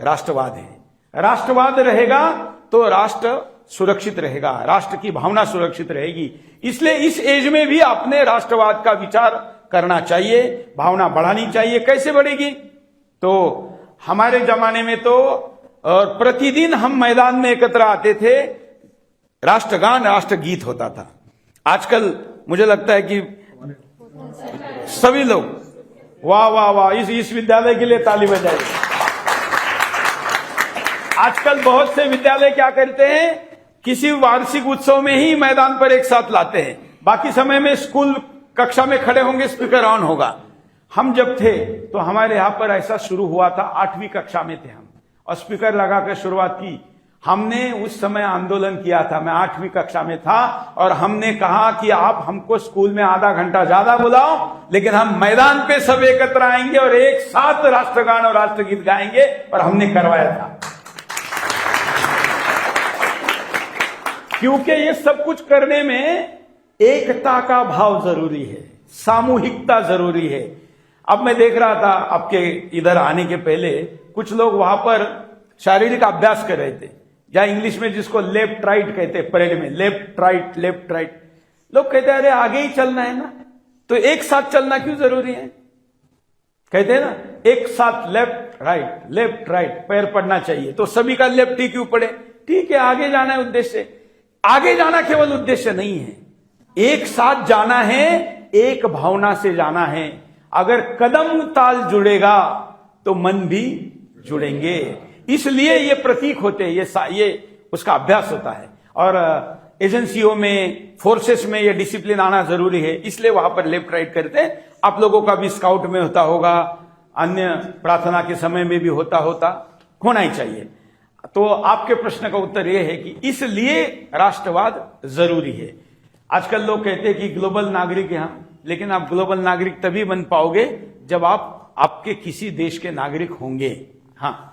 राष्ट्रवाद है। राष्ट्रवाद रहेगा तो राष्ट्र सुरक्षित रहेगा, राष्ट्र की भावना सुरक्षित रहेगी। इसलिए इस एज में भी आपने राष्ट्रवाद का विचार करना चाहिए, भावना बढ़ानी चाहिए। कैसे बढ़ेगी? तो हमारे जमाने में तो प्रतिदिन हम मैदान में एकत्र आते थे, राष्ट्रगान, राष्ट्रगीत होता था। आजकल मुझे लगता है कि सभी लोग वाह वाह वाह, इस विद्यालय के लिए ताली बजाइए। आजकल बहुत से विद्यालय क्या करते हैं, किसी वार्षिक उत्सव में ही मैदान पर एक साथ लाते हैं, बाकी समय में स्कूल कक्षा में खड़े होंगे, स्पीकर ऑन होगा। हम जब थे तो हमारे यहां पर ऐसा शुरू हुआ था, 8वीं कक्षा में थे हम, और स्पीकर लगाकर शुरुआत की। हमने उस समय आंदोलन किया था, मैं 8वीं कक्षा में था, और हमने कहा कि आप हमको स्कूल में आधा घंटा ज्यादा बुलाओ, लेकिन हम मैदान पे सब एकत्र आएंगे और एक साथ राष्ट्रगान और राष्ट्रगीत गाएंगे, और हमने करवाया था। क्योंकि ये सब कुछ करने में एकता का भाव जरूरी है, सामूहिकता जरूरी है। अब मैं देख रहा था आपके इधर आने के पहले कुछ लोग वहां पर शारीरिक अभ्यास कर रहे थे, या इंग्लिश में जिसको लेफ्ट राइट कहते हैं, परेड में लेफ्ट राइट लेफ्ट राइट। लोग कहते हैं अरे आगे ही चलना है ना, तो एक साथ चलना क्यों जरूरी है? कहते हैं ना एक साथ लेफ्ट राइट पैर पड़ना चाहिए, तो सभी का लेफ्ट ही क्यों पड़े? ठीक है, आगे जाना है उद्देश्य। आगे जाना केवल उद्देश्य नहीं है, एक साथ जाना है, एक भावना से जाना है। अगर कदम ताल जुड़ेगा तो मन भी जुड़ेंगे। इसलिए ये प्रतीक होते हैं, ये उसका अभ्यास होता है। और एजेंसियों में, फोर्सेस में ये डिसिप्लिन आना जरूरी है, इसलिए वहां पर लेफ्ट राइट करते हैं। आप लोगों का भी स्काउट में होता होगा, अन्य प्रार्थना के समय में भी होना ही चाहिए। तो आपके प्रश्न का उत्तर यह है कि इसलिए राष्ट्रवाद जरूरी है। आजकल लोग कहते हैं कि ग्लोबल नागरिक हैं, लेकिन आप ग्लोबल नागरिक तभी बन पाओगे जब आप आपके किसी देश के नागरिक होंगे। हाँ,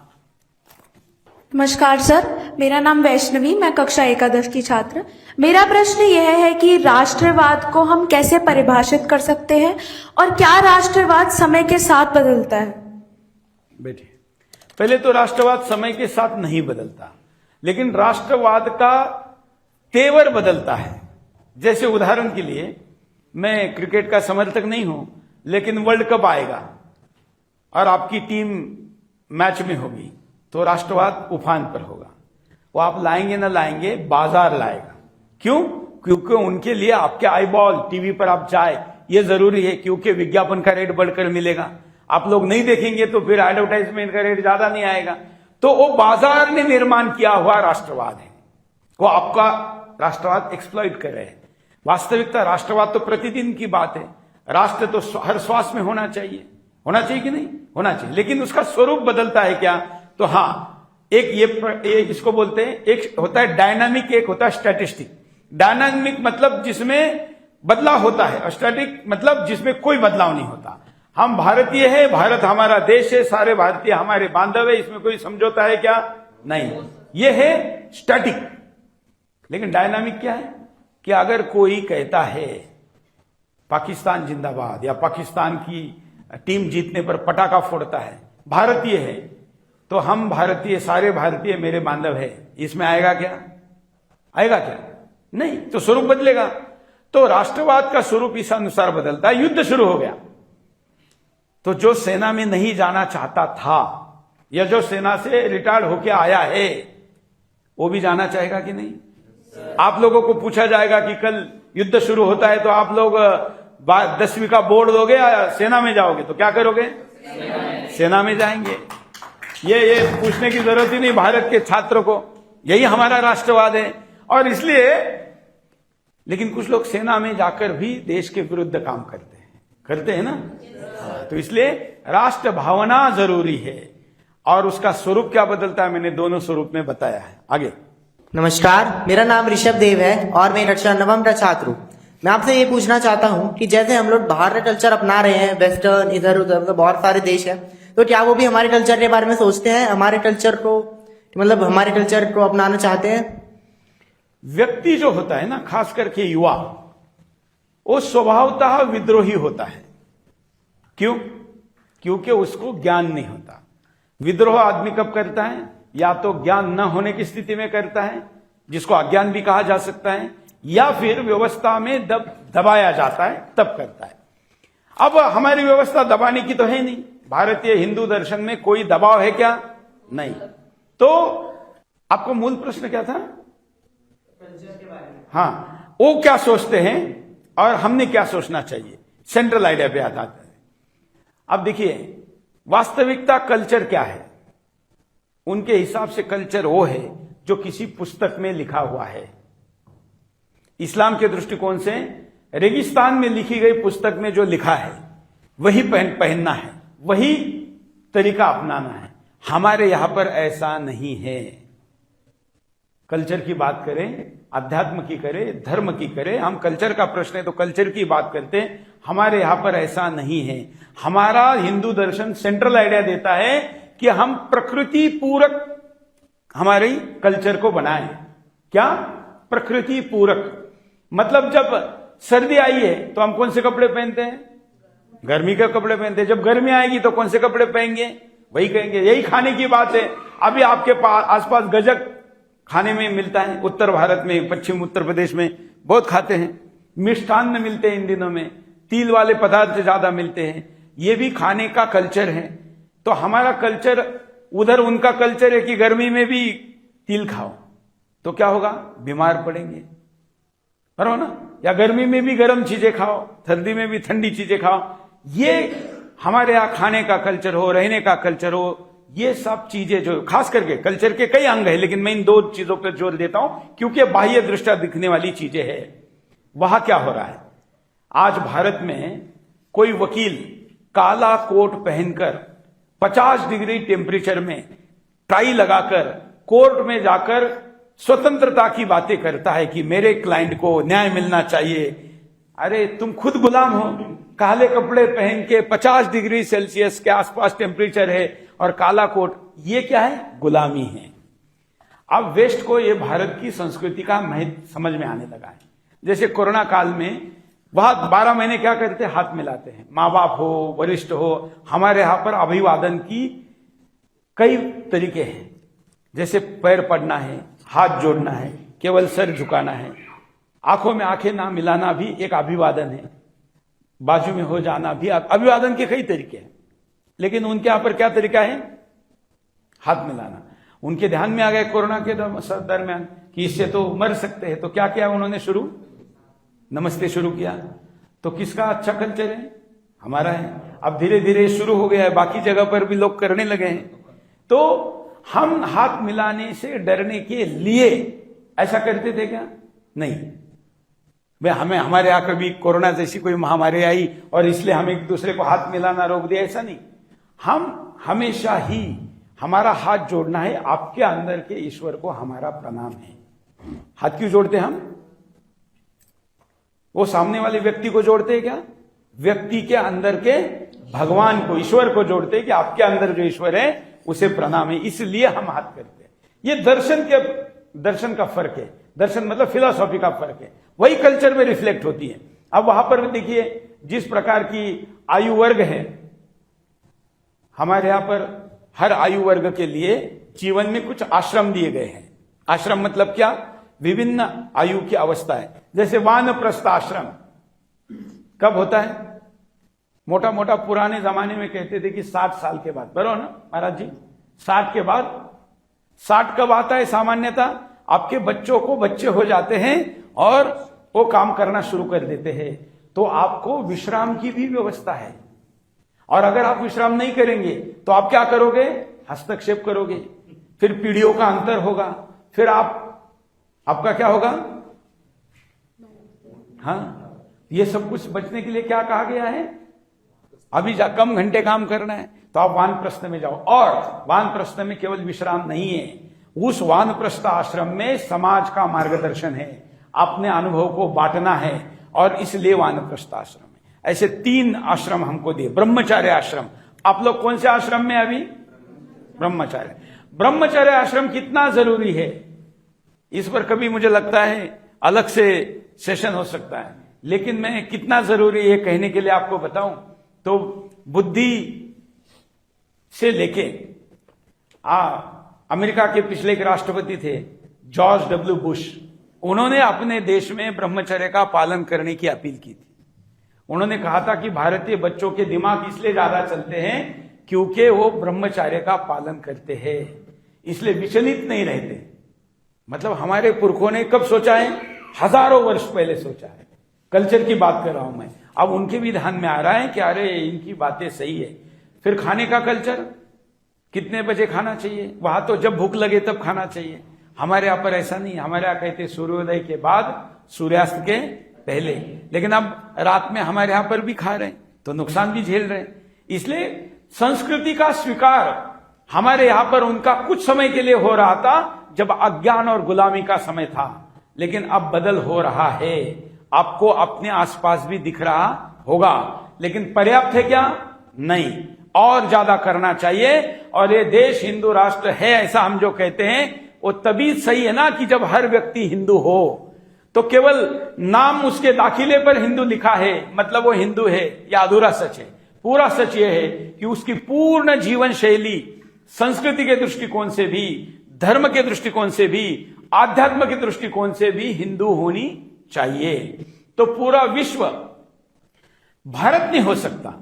नमस्कार सर, मेरा नाम वैष्णवी, मैं कक्षा एकादश की छात्र। मेरा प्रश्न यह है कि राष्ट्रवाद को हम कैसे परिभाषित कर सकते हैं और क्या राष्ट्रवाद समय के साथ बदलता है? बेटे, पहले तो राष्ट्रवाद समय के साथ नहीं बदलता, लेकिन राष्ट्रवाद का तेवर बदलता है। जैसे उदाहरण के लिए, मैं क्रिकेट का समर्थक नहीं हूं, लेकिन वर्ल्ड कप आएगा और आपकी टीम मैच में होगी, तो राष्ट्रवाद उफान पर होगा। वो आप लाएंगे ना लाएंगे, बाजार लाएगा। क्यों? क्योंकि उनके लिए आपके आईबॉल, टीवी पर आप जाए, ये जरूरी है, क्योंकि विज्ञापन का रेट बढ़कर मिलेगा। आप लोग नहीं देखेंगे तो फिर एडवर्टाइजमेंट का रेट ज्यादा नहीं आएगा। तो वो बाजार ने निर्माण किया हुआ राष्ट्रवाद है, वो आपका राष्ट्रवाद एक्सप्लॉइट कर रहे हैं। वास्तविकता राष्ट्रवाद तो प्रतिदिन की बात है। राष्ट्र तो हर श्वास में होना चाहिए कि नहीं? होना चाहिए, लेकिन उसका स्वरूप बदलता है क्या? तो हाँ, एक ये इसको बोलते हैं, एक होता है डायनामिक, एक होता है स्टैटिस्टिक। डायनामिक मतलब जिसमें बदलाव होता है, और स्टैटिक मतलब जिसमें कोई बदलाव नहीं होता। हम भारतीय है, भारत हमारा देश है, सारे भारतीय हमारे बांधव है, इसमें कोई समझौता है क्या? नहीं, ये है स्टैटिक। लेकिन डायनामिक क्या है कि अगर कोई कहता है पाकिस्तान जिंदाबाद, या पाकिस्तान की टीम जीतने पर पटाखा फोड़ता है, भारतीय है, तो हम भारतीय, सारे भारतीय मेरे बांधव है, इसमें आएगा क्या? नहीं, तो स्वरूप बदलेगा। तो राष्ट्रवाद का स्वरूप इस अनुसार बदलता है। युद्ध शुरू हो गया तो जो सेना में नहीं जाना चाहता था, या जो सेना से रिटायर्ड होके आया है, वो भी जाना चाहेगा कि नहीं? आप लोगों को पूछा जाएगा कि कल युद्ध शुरू होता है, तो आप लोग 10वीं का बोर्ड दोगे या सेना में जाओगे? तो क्या करोगे? सेना में जाएंगे। ये पूछने की जरूरत ही नहीं भारत के छात्रों को, यही हमारा राष्ट्रवाद है। और इसलिए, लेकिन कुछ लोग सेना में जाकर भी देश के विरुद्ध काम करते हैं ना। तो इसलिए राष्ट्र भावना जरूरी है, और उसका स्वरूप क्या बदलता है, मैंने दोनों स्वरूप में बताया है। आगे। नमस्कार, मेरा नाम ऋषभ देव है और मैं कक्षा 9वीं का छात्र हूँ। मैं आपसे ये पूछना चाहता हूँ कि जैसे हम लोग बाहर का कल्चर अपना रहे हैं, वेस्टर्न, इधर उधर तो बहुत सारे देश हैं, तो क्या वो भी हमारे कल्चर के बारे में सोचते हैं, हमारे कल्चर को, मतलब हमारे कल्चर को अपनाना चाहते हैं? व्यक्ति जो होता है ना, खास करके युवा, वो स्वभावतः विद्रोही होता है। क्यों? क्योंकि उसको ज्ञान नहीं होता। विद्रोह आदमी कब करता है? या तो ज्ञान न होने की स्थिति में करता है, जिसको अज्ञान भी कहा जा सकता है, या फिर व्यवस्था में दबाया जाता है, तब करता है। अब हमारी व्यवस्था दबाने की तो है नहीं। भारतीय हिंदू दर्शन में कोई दबाव है क्या? नहीं। तो आपको मूल प्रश्न क्या था? हाँ, वो क्या सोचते हैं और हमने क्या सोचना चाहिए, सेंट्रल आइडिया पे आता है। अब देखिए, वास्तविकता कल्चर क्या है? उनके हिसाब से कल्चर वो है जो किसी पुस्तक में लिखा हुआ है। इस्लाम के दृष्टिकोण से रेगिस्तान में लिखी गई पुस्तक में जो लिखा है वही पहनना है, वही तरीका अपनाना है। हमारे यहां पर ऐसा नहीं है। कल्चर की बात करें, अध्यात्म की करें, धर्म की करें, हम कल्चर का प्रश्न है तो कल्चर की बात करते हैं। हमारे यहां पर ऐसा नहीं है। हमारा हिंदू दर्शन सेंट्रल आइडिया देता है कि हम प्रकृति पूरक हमारे कल्चर को बनाएं। क्या? प्रकृति पूरक मतलब जब सर्दी आई है तो हम कौन से कपड़े पहनते हैं? गर्मी के कपड़े पहनते हैं। जब गर्मी आएगी तो कौन से कपड़े पहनेंगे? वही कहेंगे। यही खाने की बात है। अभी आपके पास आसपास गजक खाने में मिलता है, उत्तर भारत में, पश्चिम उत्तर प्रदेश में बहुत खाते हैं। मिष्ठान्न मिलते हैं इन दिनों में, तिल वाले पदार्थ ज्यादा मिलते हैं। ये भी खाने का कल्चर है। तो हमारा कल्चर उधर, उनका कल्चर है कि गर्मी में भी तिल खाओ, तो क्या होगा? बीमार पड़ेंगे, बराबर ना? या गर्मी में भी गर्म चीजें खाओ, सर्दी में भी ठंडी चीजें खाओ। ये हमारे यहाँ खाने का कल्चर हो, रहने का कल्चर हो, ये सब चीजें जो खास करके कल्चर के कई अंग है, लेकिन मैं इन 2 चीजों पर जोर देता हूं क्योंकि बाह्य दृष्टया दिखने वाली चीजें हैं। वहां क्या हो रहा है? आज भारत में कोई वकील काला कोट पहनकर 50 डिग्री टेम्परेचर में टाई लगाकर कोर्ट में जाकर स्वतंत्रता की बातें करता है कि मेरे क्लाइंट को न्याय मिलना चाहिए। अरे तुम खुद गुलाम हो। काले कपड़े पहन के 50 डिग्री सेल्सियस के आसपास टेम्परेचर है और काला कोट, ये क्या है? गुलामी है। अब वेस्ट को ये भारत की संस्कृति का महत्व समझ में आने लगा है। जैसे कोरोना काल में वहां 12 महीने क्या करते? हाथ मिलाते हैं। माँ बाप हो, वरिष्ठ हो। हमारे यहां पर अभिवादन की कई तरीके हैं। जैसे पैर पड़ना है, हाथ जोड़ना है, केवल सर झुकाना है, आंखों में आंखें ना मिलाना भी एक अभिवादन है, बाजू में हो जाना भी अभिवादन के कई तरीके हैं। लेकिन उनके यहां पर क्या तरीका है? हाथ मिलाना। उनके ध्यान में आ गया कोरोना के दरमियान कि इससे तो मर सकते हैं, तो क्या किया उन्होंने? शुरू नमस्ते शुरू किया। तो किसका अच्छा कल्चर है? हमारा है। अब धीरे धीरे शुरू हो गया है, बाकी जगह पर भी लोग करने लगे हैं। तो हम हाथ मिलाने से डरने के लिए ऐसा करते थे क्या? नहीं। भाई हमें, हमारे यहां कभी कोरोना जैसी कोई महामारी आई और इसलिए हम एक दूसरे को हाथ मिलाना रोक दिया, ऐसा नहीं। हम हमेशा ही हमारा हाथ जोड़ना है। आपके अंदर के ईश्वर को हमारा प्रणाम है। हाथ क्यों जोड़ते हम? वो सामने वाले व्यक्ति को जोड़ते हैं क्या? व्यक्ति के अंदर के भगवान को, ईश्वर को जोड़ते हैं कि आपके अंदर जो ईश्वर है उसे प्रणाम है, इसलिए हम हाथ करते हैं। ये दर्शन का फर्क है। दर्शन मतलब फिलॉसफी का फर्क है, वही कल्चर में रिफ्लेक्ट होती है। अब वहां पर देखिए जिस प्रकार की आयु वर्ग है, हमारे यहां पर हर आयु वर्ग के लिए जीवन में कुछ आश्रम दिए गए हैं। आश्रम मतलब क्या? विभिन्न आयु की अवस्था है। जैसे वानप्रस्थ आश्रम कब होता है? मोटा मोटा पुराने जमाने में कहते थे कि 60 साल के बाद, बराबर ना महाराज जी? 60 के बाद। 60 कब आता है सामान्यता? आपके बच्चों को बच्चे हो जाते हैं और वो काम करना शुरू कर देते हैं, तो आपको विश्राम की भी व्यवस्था है। और अगर आप विश्राम नहीं करेंगे तो आप क्या करोगे? हस्तक्षेप करोगे, फिर पीढ़ियों का अंतर होगा, फिर आपका क्या होगा? हाँ, ये सब कुछ बचने के लिए क्या कहा गया है? अभी कम घंटे काम करना है तो आप वानप्रस्थ में जाओ। और वानप्रस्थ में केवल विश्राम नहीं है, उस वानप्रस्थ आश्रम में समाज का मार्गदर्शन है, अपने अनुभव को बांटना है, और इसलिए वानप्रस्थ आश्रम है। ऐसे 3 आश्रम हमको दिए। ब्रह्मचार्य आश्रम, आप लोग कौन से आश्रम में? अभी ब्रह्मचार्य। ब्रह्मचर्य आश्रम कितना जरूरी है, इस पर कभी मुझे लगता है अलग से सेशन हो सकता है, लेकिन मैं कितना जरूरी है कहने के लिए आपको बताऊं तो बुद्धि से लेके अमेरिका के पिछले एक राष्ट्रपति थे जॉर्ज डब्ल्यू बुश, उन्होंने अपने देश में ब्रह्मचर्य का पालन करने की अपील की थी। उन्होंने कहा था कि भारतीय बच्चों के दिमाग इसलिए ज्यादा चलते हैं क्योंकि वो ब्रह्मचर्य का पालन करते हैं, इसलिए विचलित नहीं रहते। मतलब हमारे पुरखों ने कब सोचा है? हजारों वर्ष पहले सोचा है। कल्चर की बात कर रहा हूं मैं। अब उनके भी ध्यान में आ रहा है कि अरे इनकी बातें सही है। फिर खाने का कल्चर, कितने बजे खाना चाहिए? वहां तो जब भूख लगे तब खाना चाहिए। हमारे यहां पर ऐसा नहीं। हमारे यहां कहते सूर्योदय के बाद, सूर्यास्त के पहले। लेकिन अब रात में हमारे यहां पर भी खा रहे हैं तो नुकसान भी झेल रहे हैं। इसलिए संस्कृति का स्वीकार हमारे यहां पर उनका कुछ समय के लिए हो रहा था जब अज्ञान और गुलामी का समय था, लेकिन अब बदल हो रहा है। आपको अपने आसपास भी दिख रहा होगा, लेकिन पर्याप्त है क्या? नहीं, और ज्यादा करना चाहिए। और ये देश हिंदू राष्ट्र है ऐसा हम जो कहते हैं वो तभी सही है ना कि जब हर व्यक्ति हिंदू हो, तो केवल नाम उसके दाखिले पर हिंदू लिखा है मतलब वो हिंदू है, या अधूरा सच है। पूरा सच ये है कि उसकी पूर्ण जीवन शैली संस्कृति के दृष्टिकोण से भी, धर्म के दृष्टिकोण से भी, आध्यात्म के दृष्टिकोण से भी हिंदू होनी चाहिए। तो पूरा विश्व भारत नहीं हो सकता,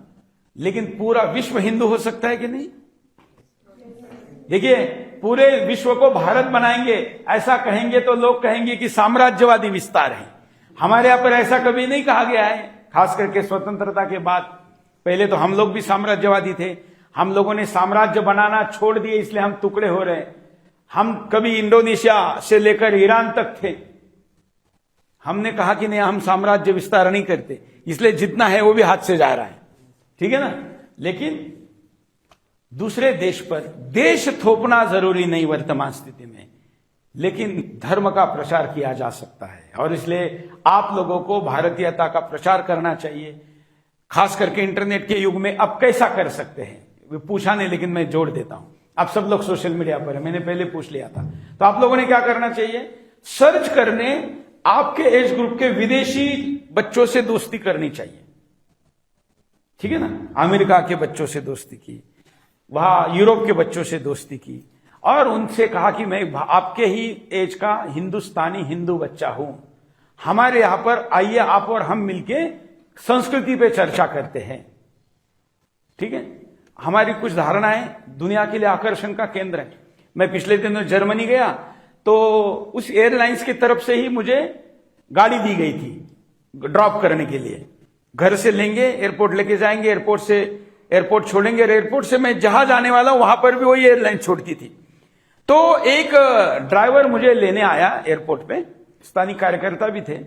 लेकिन पूरा विश्व हिंदू हो सकता है कि नहीं? देखिए, पूरे विश्व को भारत बनाएंगे ऐसा कहेंगे तो लोग कहेंगे कि साम्राज्यवादी विस्तार है। हमारे यहां पर ऐसा कभी नहीं कहा गया है, खास करके स्वतंत्रता के बाद। पहले तो हम लोग भी साम्राज्यवादी थे, हम लोगों ने साम्राज्य बनाना छोड़ दिए, इसलिए हम टुकड़े हो रहे हैं। हम कभी इंडोनेशिया से लेकर ईरान तक थे, हमने कहा कि नहीं हम साम्राज्य विस्तार नहीं करते, इसलिए जितना है वो भी हाथ से जा रहा है, ठीक है ना। लेकिन दूसरे देश पर देश थोपना जरूरी नहीं वर्तमान स्थिति में, लेकिन धर्म का प्रचार किया जा सकता है। और इसलिए आप लोगों को भारतीयता का प्रचार करना चाहिए, खास करके इंटरनेट के युग में। अब कैसा कर सकते हैं पूछा नहीं, लेकिन मैं जोड़ देता हूं। आप सब लोग सोशल मीडिया पर है, मैंने पहले पूछ लिया था। तो आप लोगों ने क्या करना चाहिए, सर्च करने आपके एज ग्रुप के विदेशी बच्चों से दोस्ती करनी चाहिए, ठीक है ना। अमेरिका के बच्चों से दोस्ती की, वहां यूरोप के बच्चों से दोस्ती की, और उनसे कहा कि मैं आपके ही एज का हिंदुस्तानी हिंदू बच्चा हूं, हमारे यहां पर आइए आप और हम मिलके संस्कृति पे चर्चा करते हैं, ठीक है। हमारी कुछ धारणाएं दुनिया के लिए आकर्षण का केंद्र है। मैं पिछले दिनों जर्मनी गया, तो उस एयरलाइंस की तरफ से ही मुझे गाड़ी दी गई थी ड्रॉप करने के लिए। घर से लेंगे, एयरपोर्ट लेके जाएंगे, एयरपोर्ट से एयरपोर्ट छोड़ेंगे, एयरपोर्ट से मैं जहां जाने वाला हूं वहां पर भी वही एयरलाइन छोड़ती थी। तो एक ड्राइवर मुझे लेने आया एयरपोर्ट पे, स्थानीय कार्यकर्ता भी थे।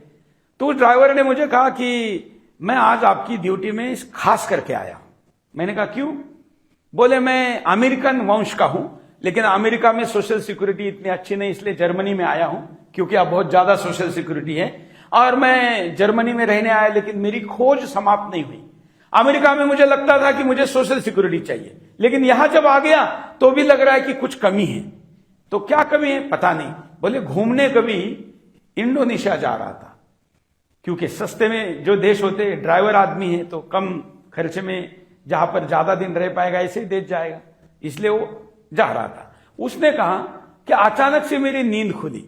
तो उस ड्राइवर ने मुझे कहा कि मैं आज आपकी ड्यूटी में खास करके आया। मैंने कहा क्यों? बोले मैं अमेरिकन वंश का हूं, लेकिन अमेरिका में सोशल सिक्योरिटी इतनी अच्छी नहीं, इसलिए जर्मनी में आया हूं, क्योंकि अब बहुत ज्यादा सोशल सिक्योरिटी है। और मैं जर्मनी में रहने आया, लेकिन मेरी खोज समाप्त नहीं हुई। अमेरिका में मुझे लगता था कि मुझे सोशल सिक्योरिटी चाहिए, लेकिन यहां जब आ गया तो भी लग रहा है कि कुछ कमी है। तो क्या कमी है पता नहीं। बोले घूमने कभी इंडोनेशिया जा रहा था, क्योंकि सस्ते में जो देश होते, ड्राइवर आदमी है तो कम खर्चे में जहां पर ज्यादा दिन रह पाएगा ऐसे ही देश जाएगा, इसलिए वो जा रहा था। उसने कहा कि अचानक से मेरी नींद खुली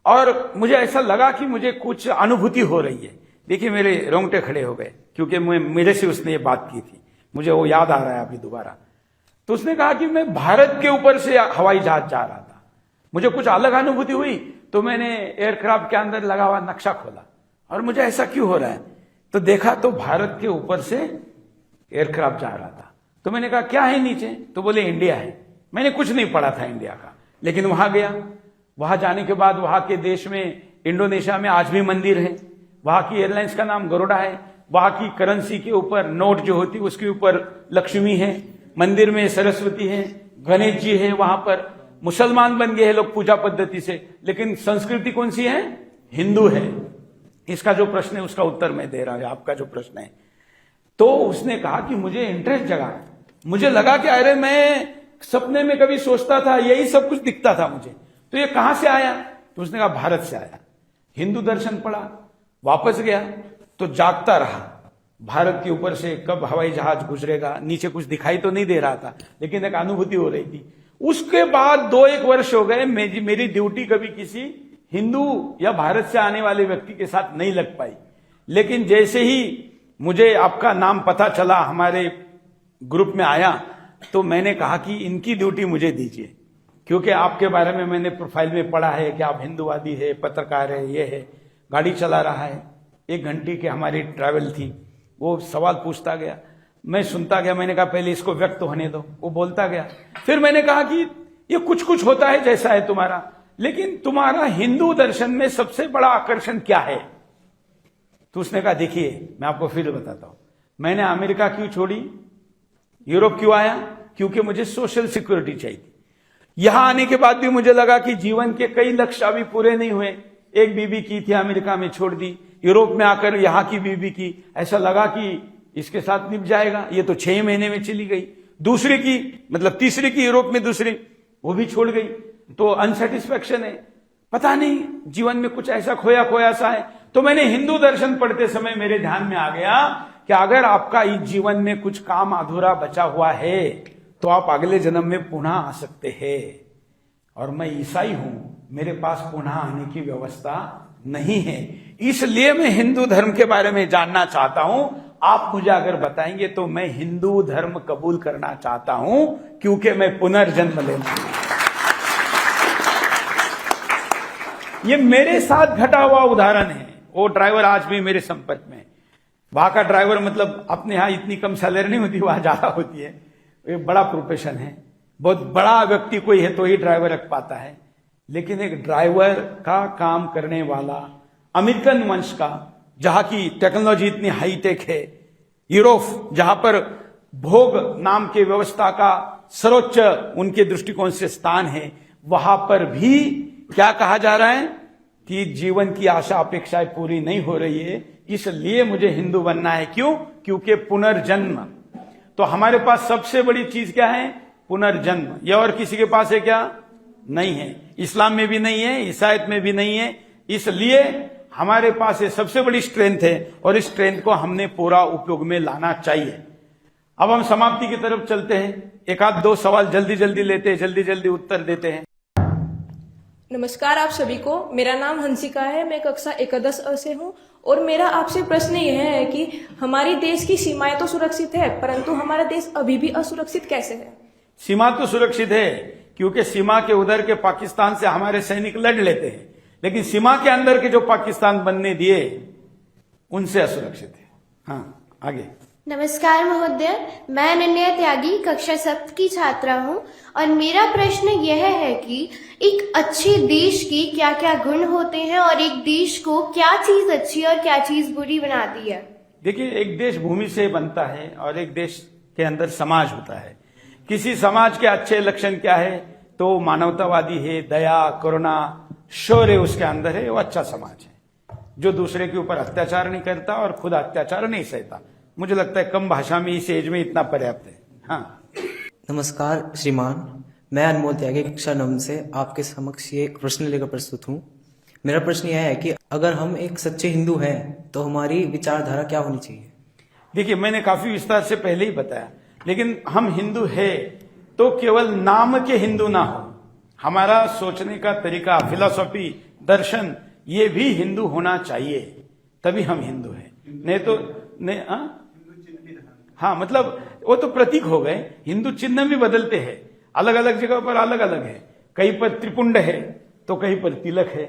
और मुझे ऐसा लगा कि मुझे कुछ अनुभूति हो रही है। देखिए मेरे रोंगटे खड़े हो गए, क्योंकि मेरे से उसने ये बात की थी, मुझे वो याद आ रहा है अभी दोबारा। तो उसने कहा कि मैं भारत के ऊपर से हवाई जहाज जा रहा था, मुझे कुछ अलग अनुभूति हुई, तो मैंने एयरक्राफ्ट के अंदर लगा हुआ नक्शा खोला और मुझे ऐसा क्यों हो रहा है, तो देखा तो भारत के ऊपर से एयरक्राफ्ट जा रहा था। तो मैंने कहा क्या है नीचे? तो बोले इंडिया है। मैंने कुछ नहीं पढ़ा था इंडिया का, लेकिन वहां गया। वहां जाने के बाद वहां के देश में, इंडोनेशिया में आज भी मंदिर है, वहां की एयरलाइंस का नाम गरुड़ा है, वहां की करेंसी के ऊपर नोट जो होती है उसके ऊपर लक्ष्मी है, मंदिर में सरस्वती है, गणेश जी है। वहां पर मुसलमान बन गए हैं लोग पूजा पद्धति से, लेकिन संस्कृति कौन सी है? हिंदू है। इसका जो प्रश्न है उसका उत्तर मैं दे रहा हूं, आपका जो प्रश्न है। तो उसने कहा कि मुझे इंटरेस्ट जगा, मुझे लगा कि अरे मैं सपने में कभी सोचता था यही सब कुछ दिखता था मुझे, तो ये कहां से आया? तो उसने कहा भारत से आया। हिंदू दर्शन पढ़ा, वापस गया तो जागता रहा, भारत के ऊपर से कब हवाई जहाज गुजरेगा, नीचे कुछ दिखाई तो नहीं दे रहा था, लेकिन एक अनुभूति हो रही थी। उसके बाद 2-1 वर्ष हो गए, मेरी ड्यूटी कभी किसी हिंदू या भारत से आने वाले व्यक्ति के साथ नहीं लग पाई। लेकिन जैसे ही मुझे आपका नाम पता चला, हमारे ग्रुप में आया, तो मैंने कहा कि इनकी ड्यूटी मुझे दीजिए, क्योंकि आपके बारे में मैंने प्रोफाइल में पढ़ा है कि आप हिंदूवादी है, पत्रकार है, ये है, गाड़ी चला रहा है। 1 घंटे की हमारी ट्रैवल थी, वो सवाल पूछता गया, मैं सुनता गया। मैंने कहा पहले इसको व्यक्त होने दो, वो बोलता गया। फिर मैंने कहा कि ये कुछ कुछ होता है जैसा है तुम्हारा, लेकिन तुम्हारा हिंदू दर्शन में सबसे बड़ा आकर्षण क्या है? तो उसने कहा देखिए मैं आपको फिर बताता हूं, मैंने अमेरिका क्यों छोड़ी, यूरोप क्यों आया, क्योंकि मुझे सोशल सिक्योरिटी चाहिए थी। यहां आने के बाद भी मुझे लगा कि जीवन के कई लक्ष्य अभी पूरे नहीं हुए। एक बीबी की थी, अमेरिका में छोड़ दी, यूरोप में आकर यहां की बीबी की, ऐसा लगा कि इसके साथ निभ जाएगा, ये तो 6 महीने में चली गई। दूसरी की, मतलब तीसरी की यूरोप में, दूसरी वो भी छोड़ गई, तो अनसेटिस्फैक्शन है। पता नहीं जीवन में कुछ ऐसा खोया खोया सा है। तो मैंने हिंदू दर्शन पढ़ते समय मेरे ध्यान में आ गया कि अगर आपका इस जीवन में कुछ काम अधूरा बचा हुआ है तो आप अगले जन्म में पुनः आ सकते हैं। और मैं ईसाई हूं, मेरे पास पुनः आने की व्यवस्था नहीं है, इसलिए मैं हिंदू धर्म के बारे में जानना चाहता हूं। आप मुझे अगर बताएंगे तो मैं हिंदू धर्म कबूल करना चाहता हूं, क्योंकि मैं पुनर्जन्म लेना। ये मेरे साथ घटा हुआ उदाहरण है। वो ड्राइवर आज भी मेरे संपर्क में है। वहां का ड्राइवर मतलब अपने यहां इतनी कम सैलरी नहीं होती, वहां ज्यादा होती है। ये बड़ा प्रोफेशन है, बहुत बड़ा व्यक्ति कोई है तो ही ड्राइवर रख पाता है। लेकिन एक ड्राइवर का काम करने वाला अमेरिकन वंश का, जहां की टेक्नोलॉजी इतनी हाईटेक है, यूरोप जहां पर भोग नाम के व्यवस्था का सर्वोच्च उनके दृष्टिकोण से स्थान है, वहां पर भी क्या कहा जा रहा है कि जीवन की आशा अपेक्षाएं पूरी नहीं हो रही है, इसलिए मुझे हिंदू बनना है। क्यों? क्योंकि पुनर्जन्म। तो हमारे पास सबसे बड़ी चीज क्या है? पुनर्जन्म। यह और किसी के पास है क्या? नहीं है। इस्लाम में भी नहीं है, ईसाईयत में भी नहीं है। इसलिए हमारे पास ये सबसे बड़ी स्ट्रेंथ है और इस स्ट्रेंथ को हमने पूरा उपयोग में लाना चाहिए। अब हम समाप्ति की तरफ चलते हैं। एक आध दो सवाल जल्दी जल्दी लेते हैं, जल्दी जल्दी उत्तर देते हैं। नमस्कार आप सभी को। मेरा नाम हंसिका है, मैं कक्षा एकादश अ से हूँ और मेरा आपसे प्रश्न यह है कि हमारी देश की सीमाएं तो सुरक्षित है, परंतु हमारा देश अभी भी असुरक्षित कैसे है? सीमा तो सुरक्षित है क्योंकि सीमा के उधर के पाकिस्तान से हमारे सैनिक लड़ लेते हैं, लेकिन सीमा के अंदर के जो पाकिस्तान बनने दिए उनसे असुरक्षित है। हाँ, आगे। नमस्कार महोदय, मैं अनन्या त्यागी कक्षा 7 की छात्रा हूँ और मेरा प्रश्न यह है कि एक अच्छे देश की क्या क्या गुण होते हैं और एक देश को क्या चीज अच्छी और क्या चीज बुरी बनाती है? देखिए, एक देश भूमि से बनता है और एक देश के अंदर समाज होता है। किसी समाज के अच्छे लक्षण क्या है? तो मानवतावादी है, दया, करुणा, शौर्य उसके अंदर है, वो अच्छा समाज है। जो दूसरे के ऊपर अत्याचार नहीं करता और खुद अत्याचार नहीं सहता। मुझे लगता है कम भाषा में इस एज में इतना पर्याप्त है। हाँ। नमस्कार श्रीमान, मैं अनमोल त्यागी कक्षा 9 से आपके समक्ष ये एक प्रश्न लेकर प्रस्तुत हूँ। मेरा प्रश्न यह है कि अगर हम एक सच्चे हिंदू हैं तो हमारी विचारधारा क्या होनी चाहिए? देखिए, मैंने काफी विस्तार से पहले ही बताया, लेकिन हम हिंदू है तो केवल नाम के हिंदू ना हो, हमारा सोचने का तरीका, फिलॉसफी, दर्शन, ये भी हिंदू होना चाहिए, तभी हम हिंदू हैं। नहीं तो नहीं। हाँ, मतलब वो तो प्रतीक हो गए। हिंदू चिन्ह भी बदलते हैं, अलग अलग जगह पर अलग अलग है। कहीं पर त्रिपुंड है तो कहीं पर तिलक है,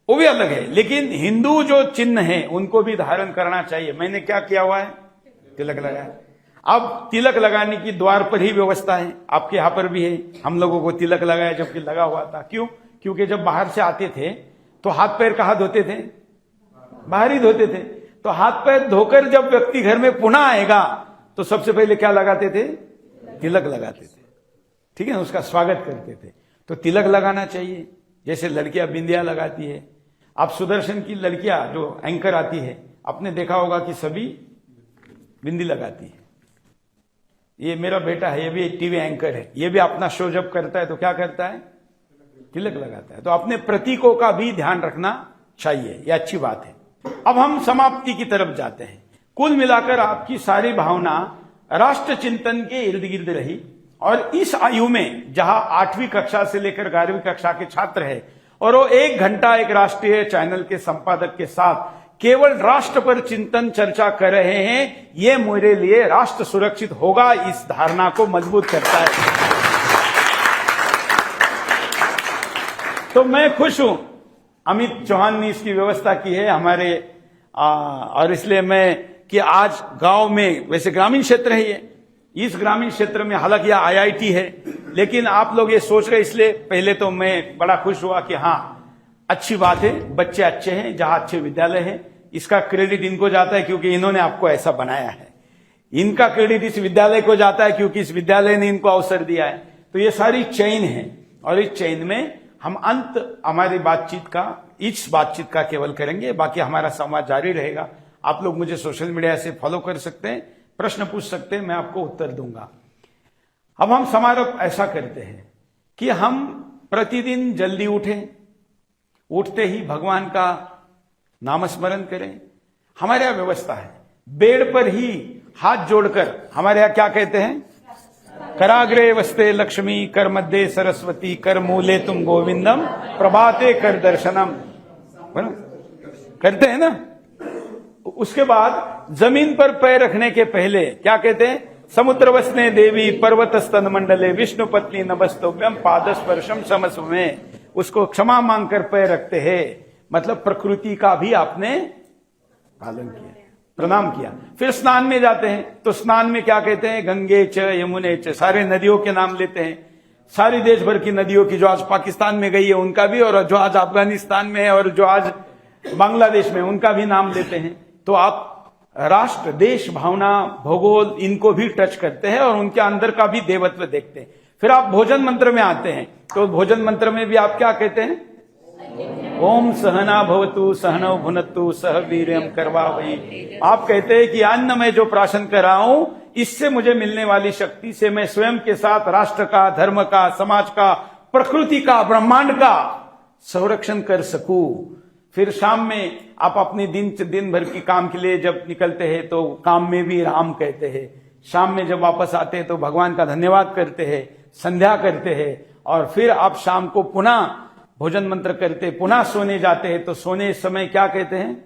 वो भी अलग है। लेकिन हिंदू जो चिन्ह है उनको भी धारण करना चाहिए। मैंने क्या किया हुआ है? तिलक लगाया। अब तिलक लगाने की द्वार पर ही व्यवस्था है, आपके यहां पर भी है। हम लोगों को तिलक लगाया जबकि लगा हुआ था। क्यों? क्योंकि जब बाहर से आते थे तो हाथ पैर कहाँ धोते थे? बाहर ही धोते थे। तो हाथ पैर धोकर जब व्यक्ति घर में पुनः आएगा तो सबसे पहले क्या लगाते थे? तिलक लगाते थे। ठीक है, उसका स्वागत करते थे। तो तिलक लगाना चाहिए। जैसे लड़कियां बिंदिया लगाती है, आप सुदर्शन की लड़कियां जो एंकर आती है, आपने देखा होगा कि सभी बिंदी लगाती है। ये मेरा बेटा है, ये भी एक टीवी एंकर है, ये भी अपना शो जब करता है तो क्या करता है? तिलक लगाता है। तो अपने प्रतीकों का भी ध्यान रखना चाहिए, ये अच्छी बात है। अब हम समाप्ति की तरफ जाते हैं। कुल मिलाकर आपकी सारी भावना राष्ट्र चिंतन के इर्द गिर्द रही और इस आयु में जहां 8वीं कक्षा से लेकर 11वीं कक्षा के छात्र है और वो 1 घंटा एक राष्ट्रीय चैनल के संपादक के साथ केवल राष्ट्र पर चिंतन चर्चा कर रहे हैं, ये मेरे लिए राष्ट्र सुरक्षित होगा इस धारणा को मजबूत करता है। तो मैं खुश हूं, अमित चौहान ने इसकी व्यवस्था की है हमारे और इसलिए मैं कि आज गांव में, वैसे ग्रामीण क्षेत्र है ये, इस ग्रामीण क्षेत्र में हालांकि यह IIT है, लेकिन आप लोग ये सोच रहे, इसलिए पहले तो मैं बड़ा खुश हुआ कि हाँ, अच्छी बात है, बच्चे अच्छे हैं, जहां अच्छे विद्यालय है, इसका क्रेडिट इनको जाता है क्योंकि इन्होंने आपको ऐसा बनाया है। इनका क्रेडिट इस विद्यालय को जाता है क्योंकि इस विद्यालय ने इनको अवसर दिया है। तो ये सारी चेन है और इस चेन में हम अंत हमारी बातचीत का, इस बातचीत का केवल करेंगे, बाकी हमारा संवाद जारी रहेगा। आप लोग मुझे सोशल मीडिया से फॉलो कर सकते हैं, प्रश्न पूछ सकते हैं, मैं आपको उत्तर दूंगा। अब हम समारोह ऐसा करते हैं कि हम प्रतिदिन जल्दी उठें, उठते ही भगवान का नामस्मरण करें। हमारे यहाँ व्यवस्था है, बेड पर ही हाथ जोड़कर हमारे यहाँ क्या कहते हैं, कराग्रे वस्ते लक्ष्मी, कर मध्य सरस्वती, कर मूले तुम गोविंदम, प्रभाते कर दर्शनम, करते हैं ना। उसके बाद जमीन पर पैर रखने के पहले क्या कहते हैं, समुद्र वसने देवी पर्वत स्तन मंडले, विष्णु पत्नी नमस्तोभ्यम, पाद स्पर्शम समस्वे, उसको क्षमा मांगकर पैर रखते हैं। मतलब प्रकृति का भी आपने पालन किया, प्रणाम किया। फिर स्नान में जाते हैं तो स्नान में क्या कहते हैं, गंगे च यमुने च, सारे नदियों के नाम लेते हैं, सारी देश भर की नदियों की, जो आज पाकिस्तान में गई है उनका भी, और जो आज अफगानिस्तान में है और जो आज बांग्लादेश में, उनका भी नाम लेते हैं। तो आप राष्ट्र, देश भावना, भूगोल, इनको भी टच करते हैं और उनके अंदर का भी देवत्व देखते हैं। फिर आप भोजन मंत्र में आते हैं तो भोजन मंत्र में भी आप क्या कहते हैं, ओम सहना भवतु सहनौ भुनत्तु सह वीर्यं करवावहै। आप कहते हैं कि अन्न में जो प्राशन कर रहा हूं, इससे मुझे मिलने वाली शक्ति से मैं स्वयं के साथ राष्ट्र का, धर्म का, समाज का, प्रकृति का, ब्रह्मांड का संरक्षण कर सकूं। फिर शाम में आप अपने दिन भर की काम के लिए जब निकलते हैं तो काम में भी राम कहते हैं, शाम में जब वापस आते हैं तो भगवान का धन्यवाद करते हैं, संध्या करते हैं, और फिर आप शाम को पुनः भोजन मंत्र करते, पुनः सोने जाते हैं तो सोने समय क्या कहते हैं,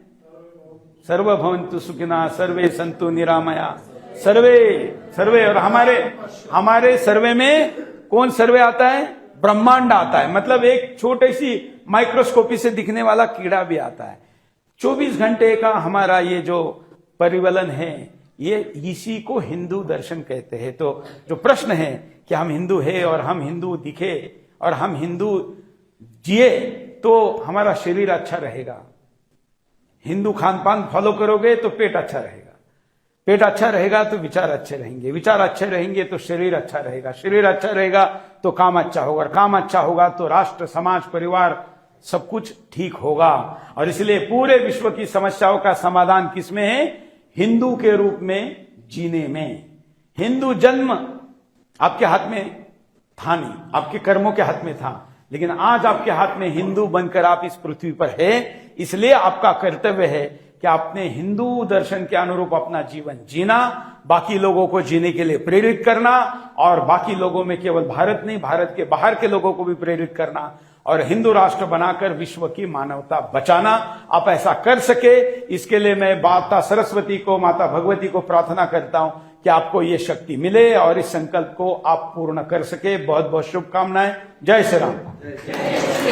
सर्व भवन्तु सुखिनः सर्वे सन्तु निरामया, सर्वे। और हमारे सर्वे में कौन सर्वे आता है, ब्रह्मांड आता है। मतलब एक छोटी सी माइक्रोस्कोपी से दिखने वाला कीड़ा भी आता है। 24 घंटे का हमारा ये जो परिवलन है, ये इसी को हिंदू दर्शन कहते हैं। तो जो प्रश्न है कि हम हिंदू है और हम हिंदू दिखे और हम हिंदू जिए तो हमारा शरीर अच्छा रहेगा। हिंदू खान पान फॉलो करोगे तो पेट अच्छा रहेगा, पेट अच्छा रहेगा तो विचार अच्छे रहेंगे, विचार अच्छे रहेंगे तो शरीर अच्छा रहेगा, शरीर अच्छा रहेगा तो काम अच्छा होगा, और काम अच्छा होगा तो राष्ट्र, समाज, परिवार सब कुछ ठीक होगा। और इसलिए पूरे विश्व की समस्याओं का समाधान किसमें है, हिंदू के रूप में जीने में। हिंदू जन्म आपके हाथ में था नहीं, आपके कर्मों के हाथ में था, लेकिन आज आपके हाथ में हिंदू बनकर आप इस पृथ्वी पर है। इसलिए आपका कर्तव्य है कि आपने हिंदू दर्शन के अनुरूप अपना जीवन जीना, बाकी लोगों को जीने के लिए प्रेरित करना, और बाकी लोगों में केवल भारत नहीं, भारत के बाहर के लोगों को भी प्रेरित करना, और हिंदू राष्ट्र बनाकर विश्व की मानवता बचाना। आप ऐसा कर सके, इसके लिए मैं माता सरस्वती को, माता भगवती को प्रार्थना करता हूं कि आपको ये शक्ति मिले और इस संकल्प को आप पूर्ण कर सके। बहुत बहुत शुभकामनाएं। जय श्री राम।